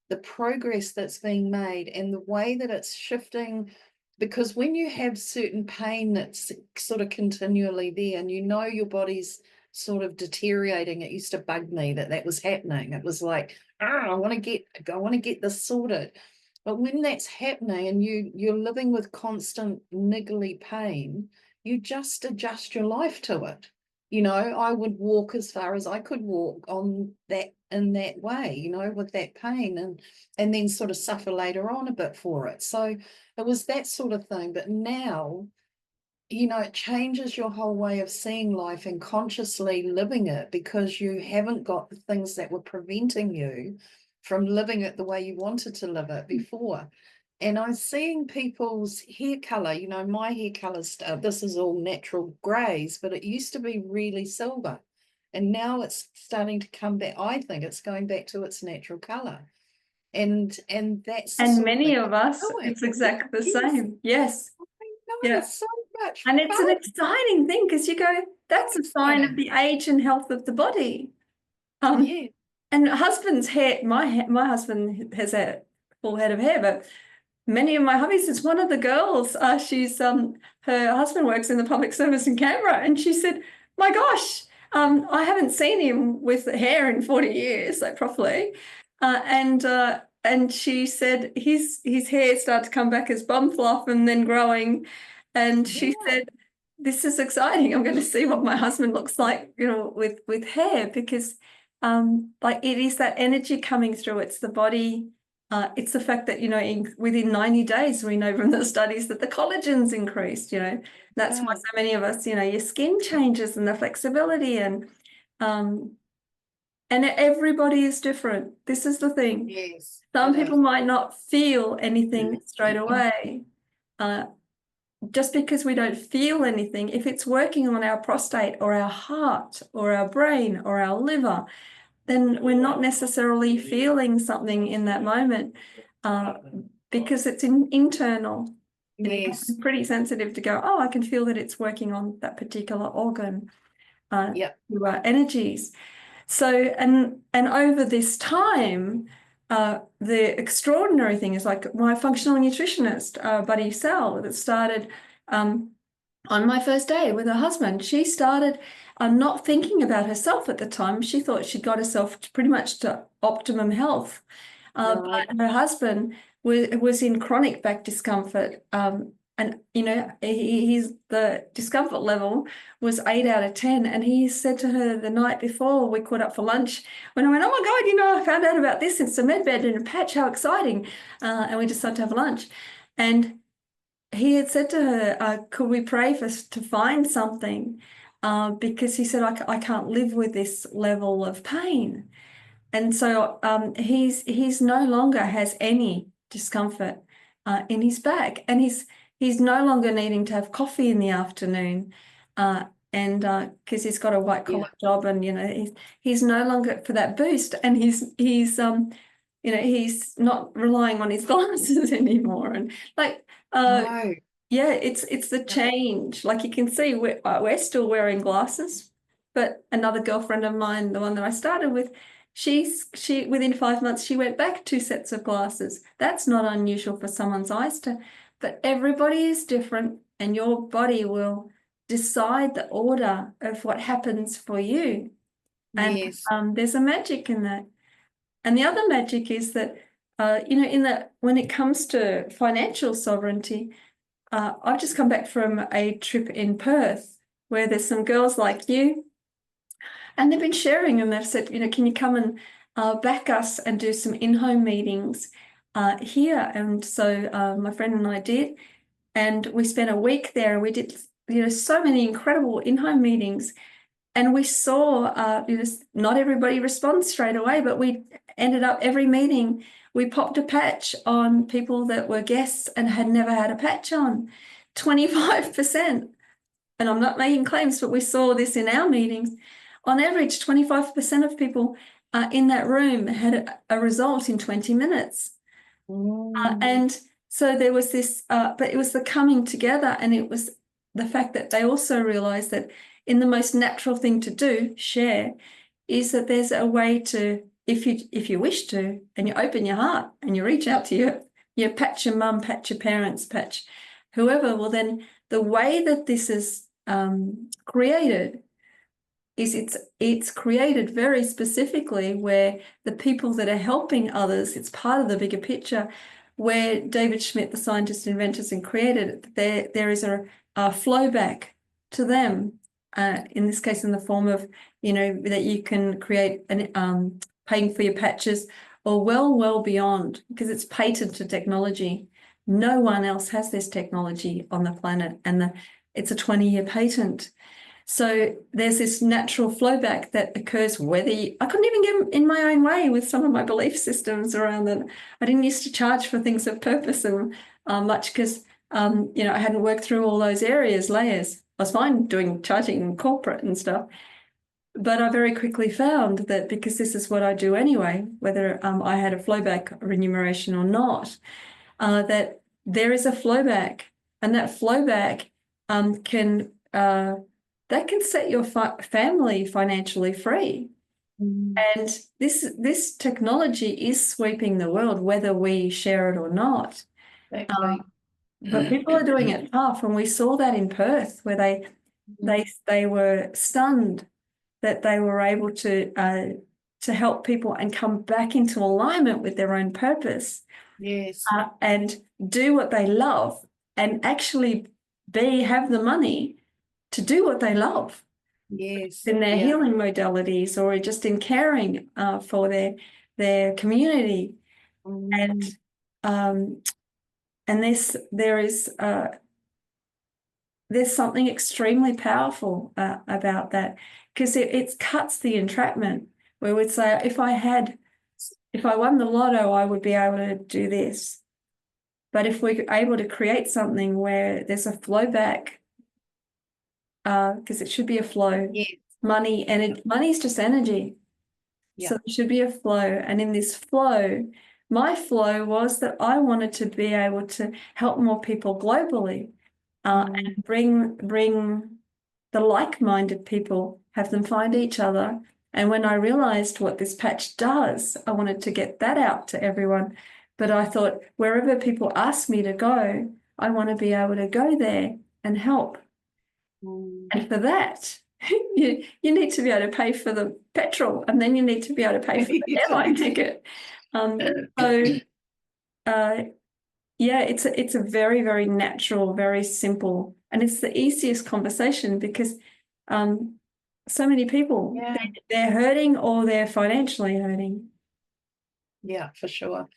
the progress that's being made and the way that it's shifting, because when you have certain pain that's sort of continually there and your body's sort of deteriorating, it used to bug me that was happening. It was like, I want to get this sorted. But when that's happening and you're living with constant niggly pain, you just adjust your life to it. I would walk as far as I could walk in that way, with that pain, and then sort of suffer later on a bit for it. So it was that sort of thing. But now, it changes your whole way of seeing life and consciously living it, because you haven't got the things that were preventing you from living it the way you wanted to live it before. And I'm seeing people's hair color, my hair colors, this is all natural grays, but it used to be really silver. And now it's starting to come back. I think it's going back to its natural color. And that's and many of us, it's exactly the same. Yes. Yeah, so much and it's an exciting thing, because you go, that's a sign of the age and health of the body. Yeah. And husband's hair, my husband has a full head of hair, but many of my hubbies, it's one of the girls, she's her husband works in the public service in Canberra, and she said, my gosh, I haven't seen him with hair in 40 years, like properly. And she said his hair started to come back as bum fluff and then growing. And she Yeah. said, "This is exciting. I'm going to see what my husband looks like, with hair because like it is that energy coming through. It's the body. It's the fact that, within 90 days, we know from the studies that the collagen's increased. That's why Yeah. so many of us, your skin changes and the flexibility um, and everybody is different. This is the thing. Yes, Some it people is. might not feel anything straight away. Uh, just because we don't feel anything, if it's working on our prostate or our heart or our brain or our liver, then we're not necessarily feeling something in that moment uh, because it's internal. It can be Yes. pretty sensitive to go, oh, I can feel that it's working on that particular organ, Yep. through our energies. So, and over this time, the extraordinary thing is like my functional nutritionist, Buddy Sal, that started on my first day with her husband. She started not thinking about herself at the time. She thought she'd got herself pretty much to optimum health. Right. But her husband was in chronic back discomfort. And he's the discomfort level was 8 out of 10. And he said to her the night before we caught up for lunch, when I went, "Oh my God, I found out about this. It's a med bed in a patch. How exciting!" And we decided to have lunch. And he had said to her, "Could we pray for to find something?" Because he said, I can't live with this level of pain." And so he's no longer has any discomfort in his back, and he's no longer needing to have coffee in the afternoon, and because he's got a white Yeah. collar job, and he's no longer for that boost, and he's not relying on his glasses anymore, and like No. yeah, it's the Yep. change. Like you can see, we're still wearing glasses, but another girlfriend of mine, the one that I started with, she within 5 months she went back 2 sets of glasses. That's not unusual for someone's eyes to, but everybody is different, and your body will decide the order of what happens for you. And Yes. there's a magic in that. And the other magic is that in that when it comes to financial sovereignty. I've just come back from a trip in Perth where there's some girls like you, and they've been sharing, and they've said, can you come and back us and do some in-home meetings here? And so my friend and I did, and we spent a week there, and we did, so many incredible in-home meetings. And we saw, not everybody responds straight away, but we ended up every meeting, we popped a patch on people that were guests and had never had a patch on. 25%. And I'm not making claims, but we saw this in our meetings. On average, 25% of people in that room had a result in 20 minutes. Mm. And so there was this, but it was the coming together, and it was the fact that they also realized that in the most natural thing to do, share, is that there's a way to, if you wish to, and you open your heart and you reach out to your patch your mum, patch your parents, patch whoever, well then the way that this is created is it's created very specifically where the people that are helping others, it's part of the bigger picture, where David Schmidt, the scientist, inventors, and created it, there is a flow back to them, in this case in the form of, that you can create an paying for your patches, or well beyond, because it's patented technology. No one else has this technology on the planet, and it's a 20-year patent. So there's this natural flow back that occurs whether I couldn't even get in my own way with some of my belief systems around that. I didn't used to charge for things of purpose and much because, I hadn't worked through all those layers. I was fine doing charging and corporate and stuff. But I very quickly found that because this is what I do anyway, whether I had a flowback remuneration or not, that there is a flowback, and that flowback can that can set your family financially free. Mm. And this technology is sweeping the world, whether we share it or not. Exactly. But people are doing it tough, and we saw that in Perth, where they were stunned that they were able to help people and come back into alignment with their own purpose, Yes. and do what they love, and actually have the money to do what they love Yes. in their Yeah. healing modalities, or just in caring for their community. Mm. Um, and there's something extremely powerful about that, because it cuts the entrapment, where we'd say, if I won the lotto, I would be able to do this. But if we're able to create something where there's a flow back, because it should be a flow, Yes. money is just energy. Yeah. So there should be a flow. And in this flow, my flow was that I wanted to be able to help more people globally, Mm. and bring the like-minded people, have them find each other. And when I realized what this patch does, I wanted to get that out to everyone. But I thought, wherever people ask me to go, I want to be able to go there and help. Mm. And for that, you need to be able to pay for the petrol, and then you need to be able to pay for the airline ticket. So yeah, it's a very, very natural, very simple, and it's the easiest conversation, because so many people, Yeah. they're hurting, or they're financially hurting. Yeah, for sure.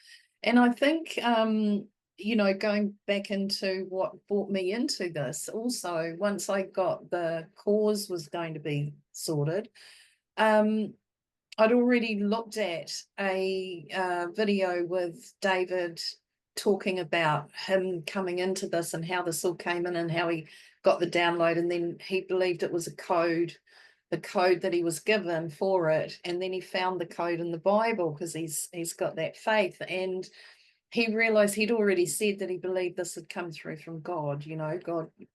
And I think, going back into what brought me into this, also, once I got the cause was going to be sorted, I'd already looked at a video with David talking about him coming into this and how this all came in and how he got the download, and then he believed it was a code, the code that he was given for it, and then he found the code in the Bible because he's got that faith, and he realized he'd already said that he believed this had come through from God.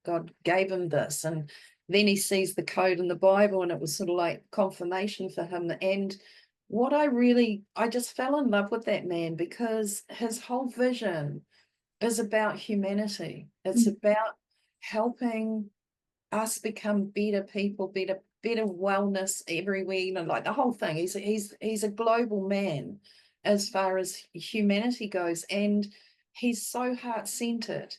God gave him this, and then he sees the code in the Bible, and it was sort of like confirmation for him. And I just fell in love with that man, because his whole vision is about humanity. It's about helping us become better people, better wellness everywhere, like the whole thing. He's a global man as far as humanity goes, and he's so heart-centered.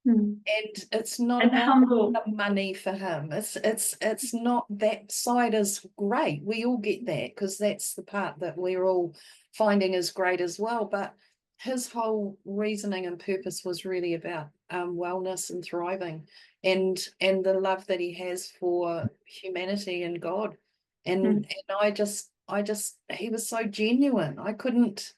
Mm. And it's not And about humble. the money for him. It's not, that side is great. We all get that, because that's the part that we're all finding is great as well. But his whole reasoning and purpose was really about wellness and thriving, and the love that he has for humanity and God. Mm. And I just he was so genuine. I couldn't,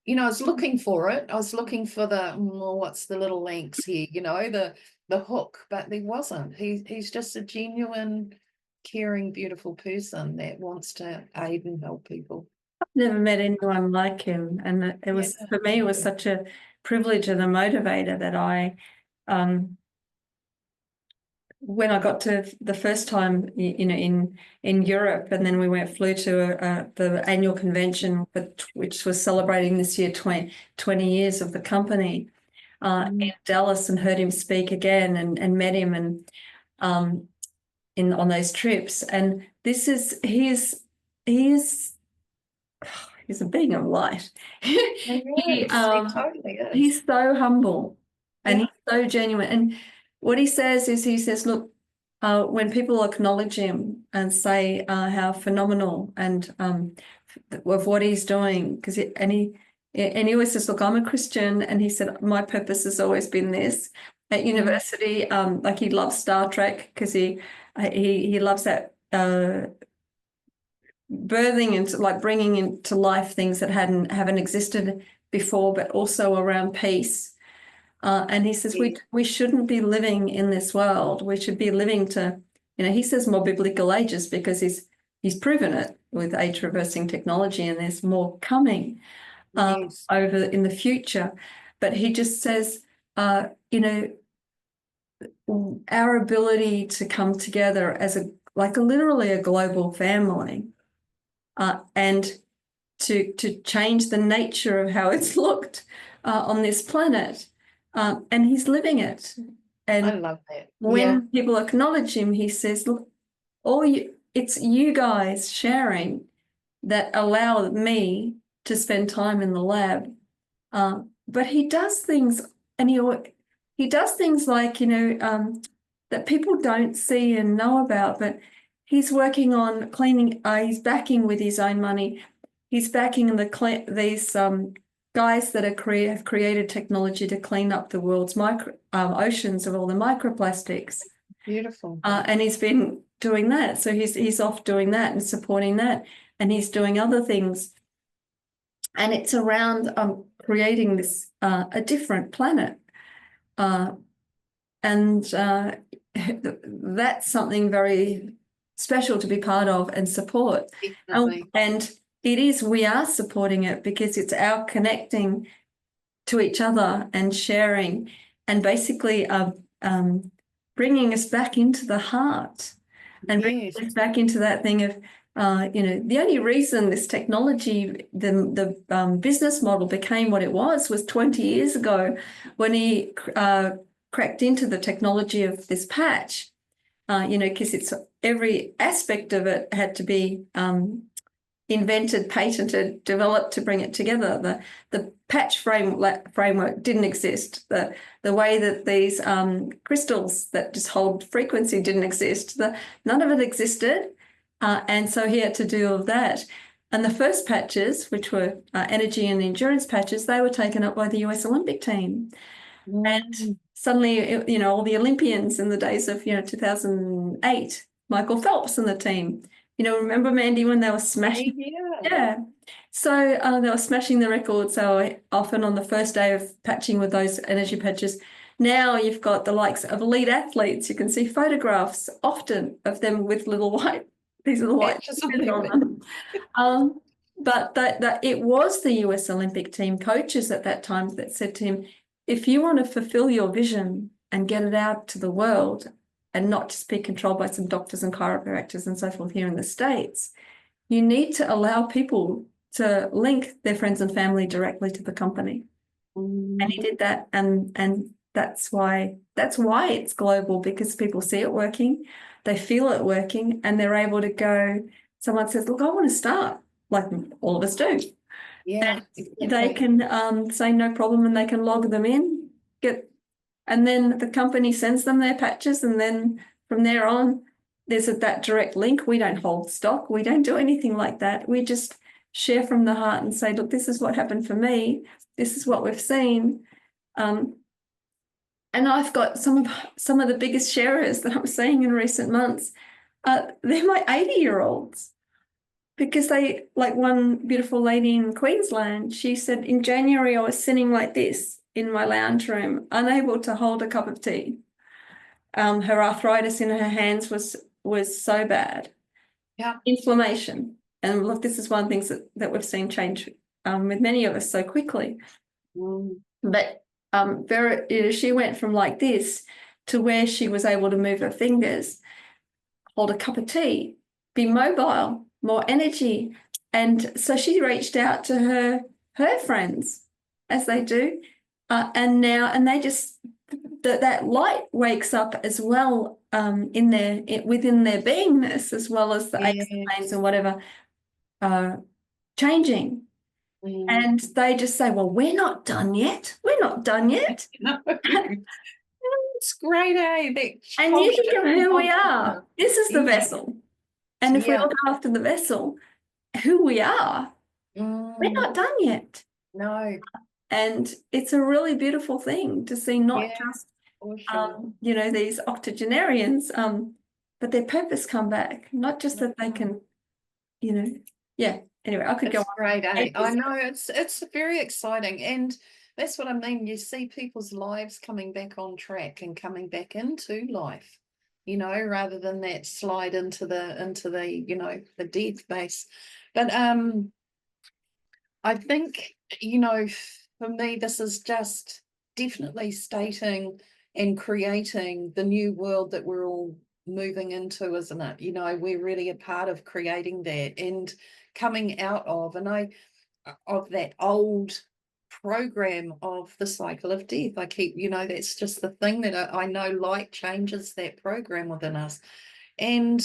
I was looking for it. I was looking for what's the little links here, the hook, but there wasn't. He's just a genuine, caring, beautiful person that wants to aid and help people. Never met anyone like him, and it Yeah. was, for me, it was such a privilege and a motivator that um, when I got to the first time, in Europe, and then flew to the annual convention, which was celebrating this year 20 years of the company, in Dallas, and heard him speak again, and met him, and on those trips. And he is he's a being of light. He He totally is. he's so humble, and Yeah. he's so genuine. And what he says is, he says, look, when people acknowledge him and say how phenomenal and of what he's doing, and he always says, look, I'm a Christian, and he said, my purpose has always been this. At university, like, he loves Star Trek, because he loves that birthing and, like, bringing into life things that haven't existed before, but also around peace. And he says, Yeah. we shouldn't be living in this world. We should be living to, he says, more biblical ages, because he's proven it with age reversing technology, and there's more coming Yes. over in the future. But he just says, you know, our ability to come together as literally a global family, and to change the nature of how it's looked on this planet. And he's living it. I And love that. Yeah. when people acknowledge him, he says, look, it's you guys sharing that allow me to spend time in the lab. But he does things, and he does things like, that people don't see and know about, but he's working on cleaning, he's backing with his own money. He's backing these guys that have created technology to clean up the world's oceans of all the microplastics. Beautiful. And he's been doing that. So he's off doing that and supporting that. And he's doing other things. And it's around creating this a different planet. And that's something very special to be part of and support. Definitely. And we are supporting it because it's our connecting to each other and sharing and basically bringing us back into the heart and bringing Yes. us back into that thing of, the only reason this technology, the business model became what it was 20 years ago when he cracked into the technology of this patch, because it's every aspect of it had to be invented, patented, developed to bring it together. The patch framework didn't exist. The way that these crystals that just hold frequency didn't exist. None of it existed. And so he had to do all of that. And the first patches, which were energy and endurance patches, they were taken up by the US Olympic team. And suddenly, all the Olympians in the days of, 2008, Michael Phelps and the team, remember, Mandy, when they were smashing? Yeah. So they were smashing the records. So often on the first day of patching with those energy patches, now you've got the likes of elite athletes. You can see photographs often of them with these little white Patches patches on them. But that it was the US Olympic team coaches at that time that said to him, if you want to fulfill your vision and get it out to the world and not just be controlled by some doctors and chiropractors and so forth here in the States, you need to allow people to link their friends and family directly to the company. And he did that, and that's why it's global, because people see it working, they feel it working, and they're able to go, someone says, look, I want to start, like all of us do. Yeah. They can say no problem, and they can log them in, and then the company sends them their patches, and then from there on, there's that direct link. We don't hold stock. We don't do anything like that. We just share from the heart and say, look, this is what happened for me. This is what we've seen. And I've got some of the biggest sharers that I'm seeing in recent months. They're my 80-year-olds. Because they, like one beautiful lady in Queensland, she said, in January, I was sitting like this in my lounge room, unable to hold a cup of tea. Her arthritis in her hands was so bad. Yeah. Inflammation. And look, this is one of the things that we've seen change with many of us so quickly. But she went from like this to where she was able to move her fingers, hold a cup of tea, be mobile, more energy. And so she reached out to her friends, as they do, and they just that light wakes up as well within their beingness, as well as the aches and pains and whatever changing. And they just say, well, we're not done yet. We're not done yet. No. It's great, eh? And you think of who we are. This is the vessel. And if we look after the vessel, who we are, we're not done yet. No. And it's a really beautiful thing to see, not just, for sure. these octogenarians, but their purpose come back, not just that they can, anyway, I could go on. Great, eh? I know, it's very exciting, and that's what I mean. You see people's lives coming back on track and coming back into life, rather than that slide into the the death base. But I think, for me, this is just definitely stating and creating the new world that we're all moving into, isn't it? We're really a part of creating that and coming out of that old program of the cycle of death. I keep, that's just the thing that I know light changes that program within us. And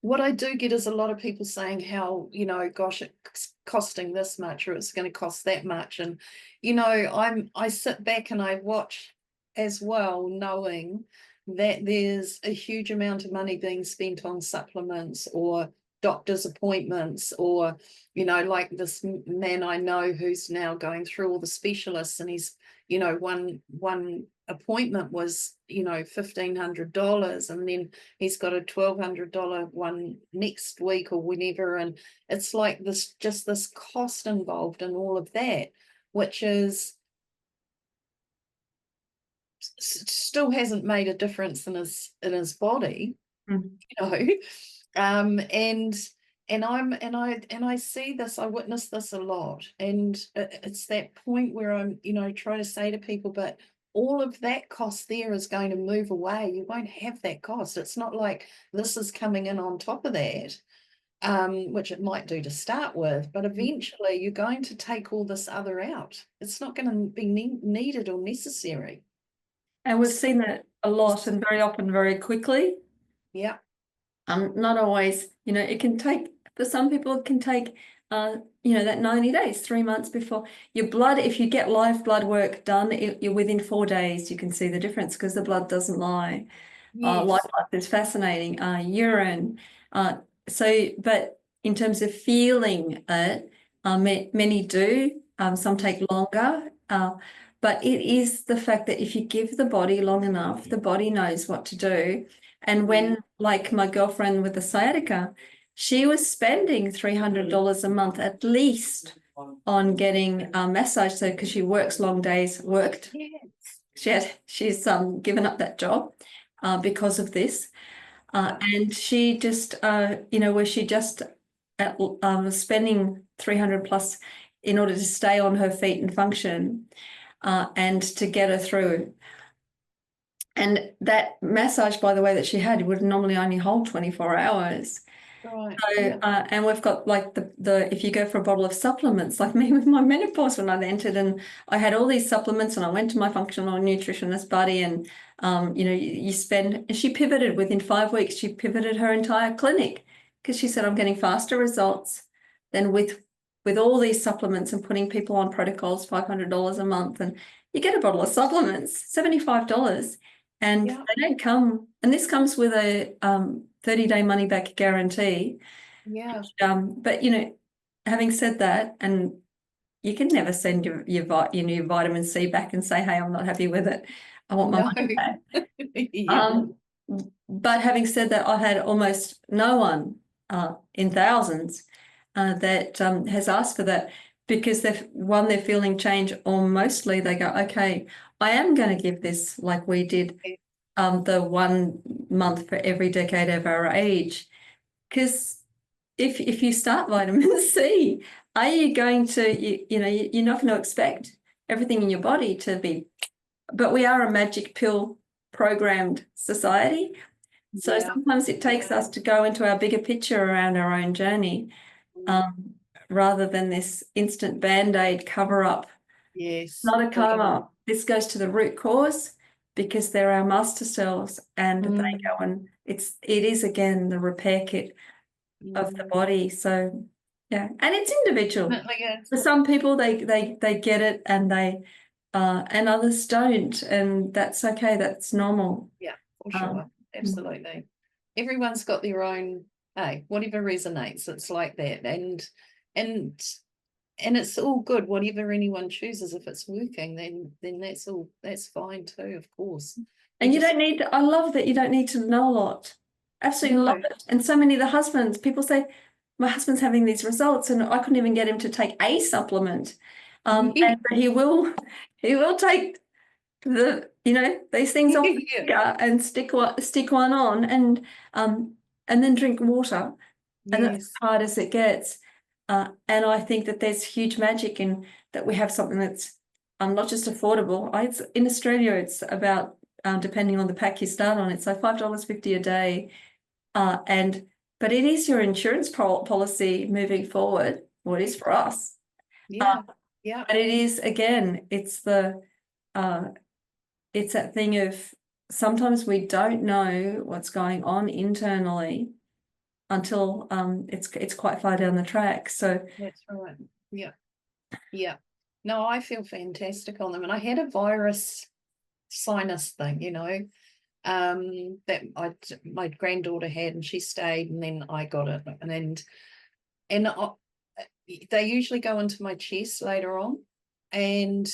what I do get is a lot of people saying how, gosh, it's costing this much or it's going to cost that much. And, I sit back and I watch as well, knowing that there's a huge amount of money being spent on supplements or doctor's appointments, or, like this man I know who's now going through all the specialists, and he's, one appointment was, $1,500, and then he's got a $1,200 one next week or whenever. And it's like this cost involved in all of that, which is still hasn't made a difference in his body, Mm. you know. And I see this, I witness this a lot, and it's that point where I'm, trying to say to people, but all of that cost there is going to move away. You won't have that cost. It's not like this is coming in on top of that, which it might do to start with, but eventually you're going to take all this other out. It's not going to be needed or necessary. And we've seen that a lot and very often very quickly. Yeah. Not always, it can take, for some people, it can take, that 90 days, 3 months before your blood, if you get live blood work done, you're within 4 days, you can see the difference because the blood doesn't lie. Live Yes. blood is fascinating, urine. But in terms of feeling it, many do, some take longer. But it is the fact that if you give the body long enough, the body knows what to do. And when, like my girlfriend with the sciatica, she was spending $300 a month at least on getting a massage. So because she works long days, Yes. she's given up that job because of this. And she just, where she just was spending 300 plus in order to stay on her feet and function, and to get her through. And that massage, by the way, that she had would normally only hold 24 hours. Right. So, Yeah. and we've got like if you go for a bottle of supplements, like me with my menopause when I entered, and I had all these supplements, and I went to my functional nutritionist buddy, and you spend. And she pivoted within 5 weeks. She pivoted her entire clinic because she said, "I'm getting faster results than with all these supplements and putting people on protocols, $500 a month, and you get a bottle of supplements, $75." And Yeah. they don't come, and this comes with a 30-day money back guarantee. Yeah. But having said that, and you can never send your new vitamin C back and say, "Hey, I'm not happy with it. I want my No. money back." Yeah. Um, but having said that, I had almost no one in thousands that has asked for that, because they're feeling change, or mostly they go, "Okay, I am going to give this like we did, the 1 month for every decade of our age." Because if you start vitamin C, are you going to, you're not going to expect everything in your body to be, but we are a magic pill programmed society. So Yeah. sometimes it takes us to go into our bigger picture around our own journey, um, rather than this instant band-aid cover up. Yes. Not a For cover sure. up. This goes to the root cause, because they're our master cells, and they go, and it is again the repair kit of the body. So yeah, and it's individual. Definitely is. For some people, they get it, and and others don't, and that's okay. That's normal. Yeah, for Um, sure. Absolutely. Everyone's got their own, whatever resonates. It's like that. And and it's all good, whatever anyone chooses. If it's working, then that's fine too, of course. You And you just don't need I love that you don't need to know a lot. Absolutely love no. it. And so many of the husbands, people say, "My husband's having these results and I couldn't even get him to take a supplement." But he will take these things off the Yeah. trigger and stick one on, and then drink water. And that's as Yes. hard as it gets. And I think that there's huge magic in that we have something that's not just affordable. In Australia, it's about, depending on the pack you start on, it's like $5.50 a day. But it is your insurance policy moving forward, what is for us. Yeah. Yeah. But it is, again, it's that thing of sometimes we don't know what's going on internally until it's quite far down the track. So That's right. Yeah. Yeah. No, I feel fantastic on them. And I had a virus sinus thing, that my granddaughter had, and she stayed, and then I got it. And they usually go into my chest later on. And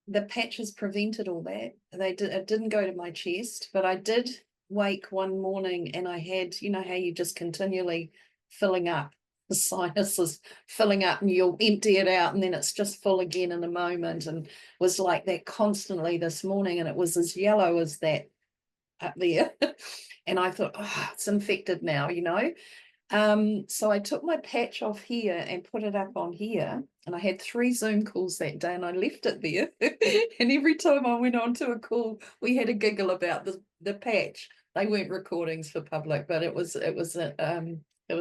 the patches prevented all that. It didn't go to my chest, but I did wake one morning and I had, how you just continually filling up, the sinuses filling up, and you'll empty it out and then it's just full again in a moment, and was like that constantly this morning, and it was as yellow as that up there. And I thought, oh, it's infected now. So I took my patch off here and put it up on here, and I had 3 Zoom calls that day, and I left it there. And every time I went on to a call, we had a giggle about the patch. They weren't recordings for public, but it was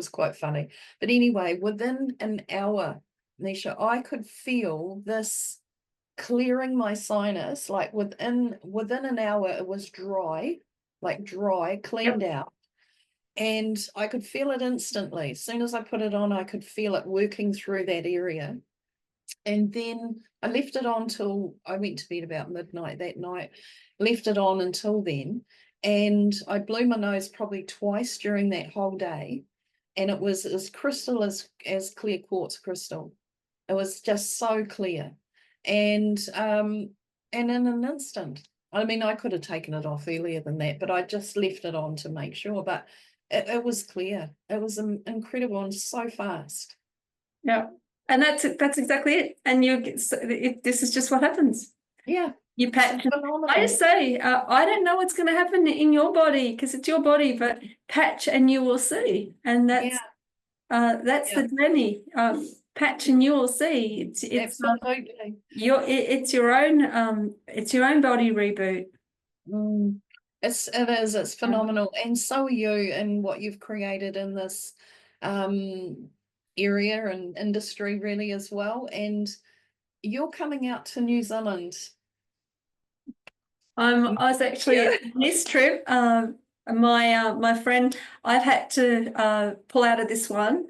quite funny. But anyway, within an hour, Misha, I could feel this clearing my sinus. Like within an hour, it was dry, like dry, yep. cleaned out, and I could feel it instantly. As soon as I put it on, I could feel it working through that area. And then I left it on till I went to bed about midnight that night, left it on until then. And I blew my nose probably twice during that whole day. And it was as crystal as clear quartz crystal. It was just so clear. And in an instant, I mean, I could have taken it off earlier than that, but I just left it on to make sure. But it was clear. It was incredible and so fast. Yeah. And that's exactly it. And this is just what happens. Yeah, You it's patch. I phenomenal. just say, I don't know what's going to happen in your body because it's your body, but patch and you will see. And Yeah, that's yeah, the journey. Patch and you will see. absolutely. It's your own body reboot. Mm. It's phenomenal. And so are you, and what you've created in this um area and industry really as well. And you're coming out to New Zealand. I was actually Yeah. on this trip. My friend, I've had to pull out of this one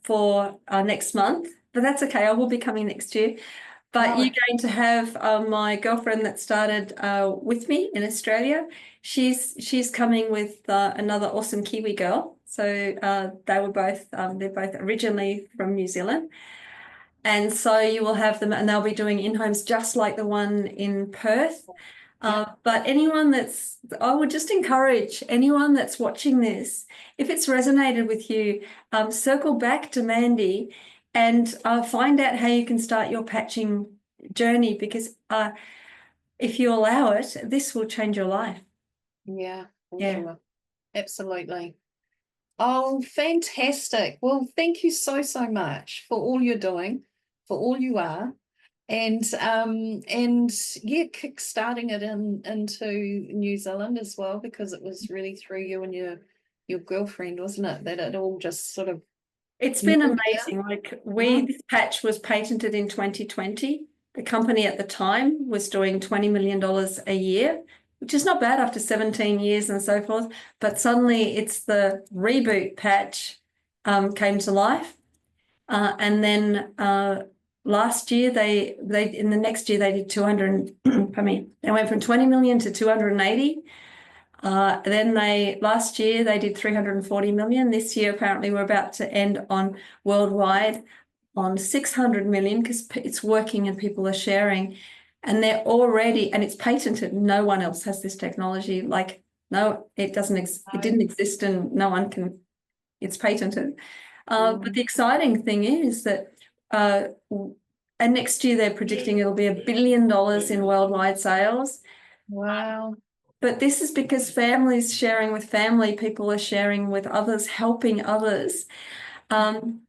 for next month, but that's okay. I will be coming next year. But Oh, you're going to have my girlfriend that started with me in Australia. She's coming with another awesome Kiwi girl. So they're both originally from New Zealand. And so you will have them, and they'll be doing in-homes just like the one in Perth. yeah. But I would just encourage anyone that's watching this, if it's resonated with you, circle back to Mandy and find out how you can start your patching journey, because if you allow it, this will change your life. Yeah, for Yeah. sure. Absolutely. Oh, fantastic. Well, thank you so, so much for all you're doing, for all you are. And yeah, kick starting it into New Zealand as well, because it was really through you and your girlfriend, wasn't it, that it all just sort of It's been moved out? amazing. Like Mm, this patch was patented in 2020. The company at the time was doing $20 million a year, which is not bad after 17 years and so forth. But suddenly it's the reboot patch came to life. And then last year they in the next year they did 200, I mean, they went from 20 million to 280. Then last year they did 340 million. This year apparently we're about to end on worldwide on 600 million because it's working and people are sharing, and and it's patented. No one else has this technology. Like, no, it doesn't. It no. didn't exist, and no one can. It's patented. But Mm, the exciting thing is that, uh, and next year they're predicting it'll be $1 billion in worldwide sales. wow. But this is because families sharing with family, people are sharing with others, helping others. Um,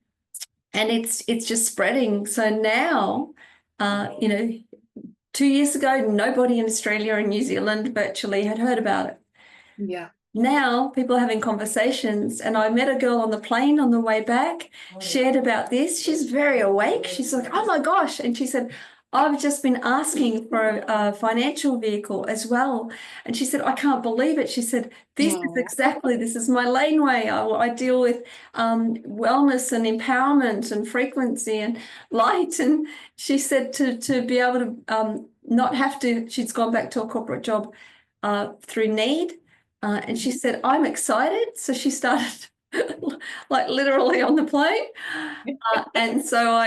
and it's just spreading. So now, 2 years ago, nobody in Australia and New Zealand virtually had heard about it. Yeah. Now people are having conversations, and I met a girl on the plane on the way back, shared about this. She's very awake. She's like, oh my gosh. And she said, I've just been asking for a financial vehicle as well. And she said, I can't believe it. She said, Oh, this is my laneway. I deal with wellness and empowerment and frequency and light. And she said to be able to not have to, she's gone back to a corporate job through need. And she said, I'm excited. So she started like literally on the plane. And so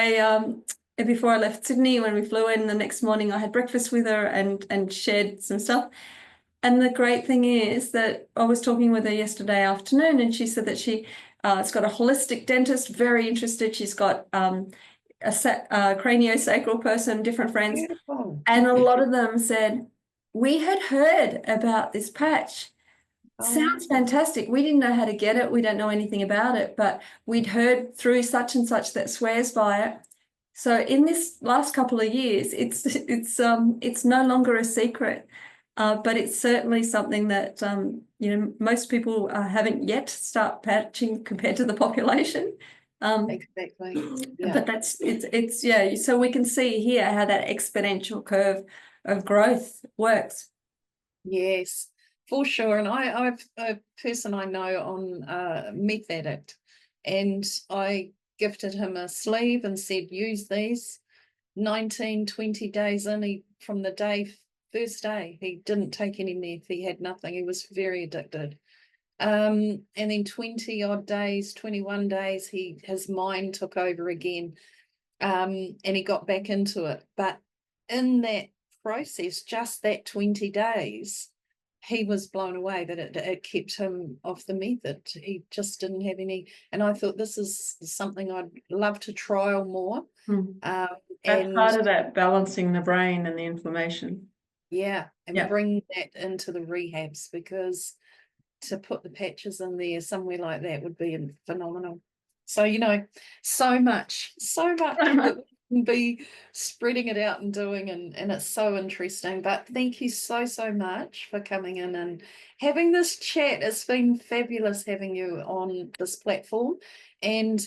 and before I left Sydney, when we flew in the next morning, I had breakfast with her and shared some stuff. And the great thing is that I was talking with her yesterday afternoon, and she said that has got a holistic dentist, very interested. She's got a craniosacral person, different friends, beautiful. and a lot of them said, we had heard about this patch. Oh, Sounds fantastic. We didn't know how to get it. We don't know anything about it, but we'd heard through such and such that swears by it. So in this last couple of years, it's no longer a secret, but it's certainly something that most people haven't yet start patching compared to the population. exactly. Yeah. But it's yeah. So we can see here how that exponential curve of growth works. Yes, for sure. And I've a person I know on meth addict, and I gifted him a sleeve and said, use these. 19, 20 days in, from the first day, he didn't take any meth. He had nothing. He was very addicted. And then 20 odd days, 21 days, his mind took over again. And he got back into it. But in that process, just that 20 days, he was blown away that it kept him off the method. He just didn't have any. And I thought this is something I'd love to trial more. That's And part of that balancing the brain and the inflammation. yeah, and Yeah. bring that into the rehabs, because to put the patches in there somewhere like that would be phenomenal. So, so much that we can be spreading it out and doing, and it's so interesting. But thank you so, so much for coming in and having this chat. It's been fabulous having you on this platform. And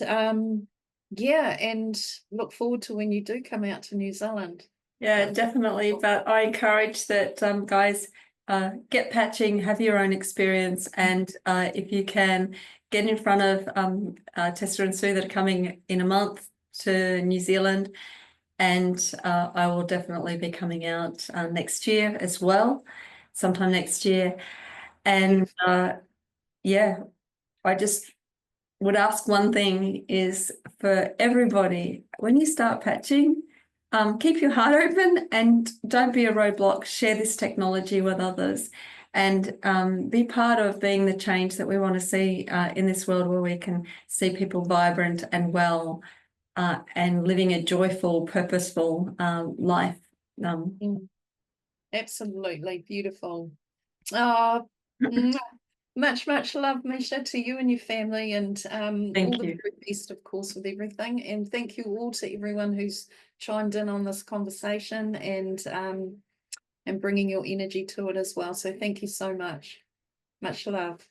yeah, and look forward to when you do come out to New Zealand. Yeah, definitely. But I encourage that guys get patching, have your own experience, and if you can, get in front of Tessa and Sue that are coming in a month to New Zealand. And I will definitely be coming out next year as well, sometime next year. And yeah, I just would ask one thing is for everybody, when you start patching, keep your heart open and don't be a roadblock. Share this technology with others and be part of being the change that we want to see in this world, where we can see people vibrant and well and living a joyful, purposeful life. Absolutely beautiful. Oh, much, much love, Misha, to you and your family, and all the you. very best, of course, with everything. And thank you all to everyone who's chimed in on this conversation and bringing your energy to it as well. So thank you so much. Much love.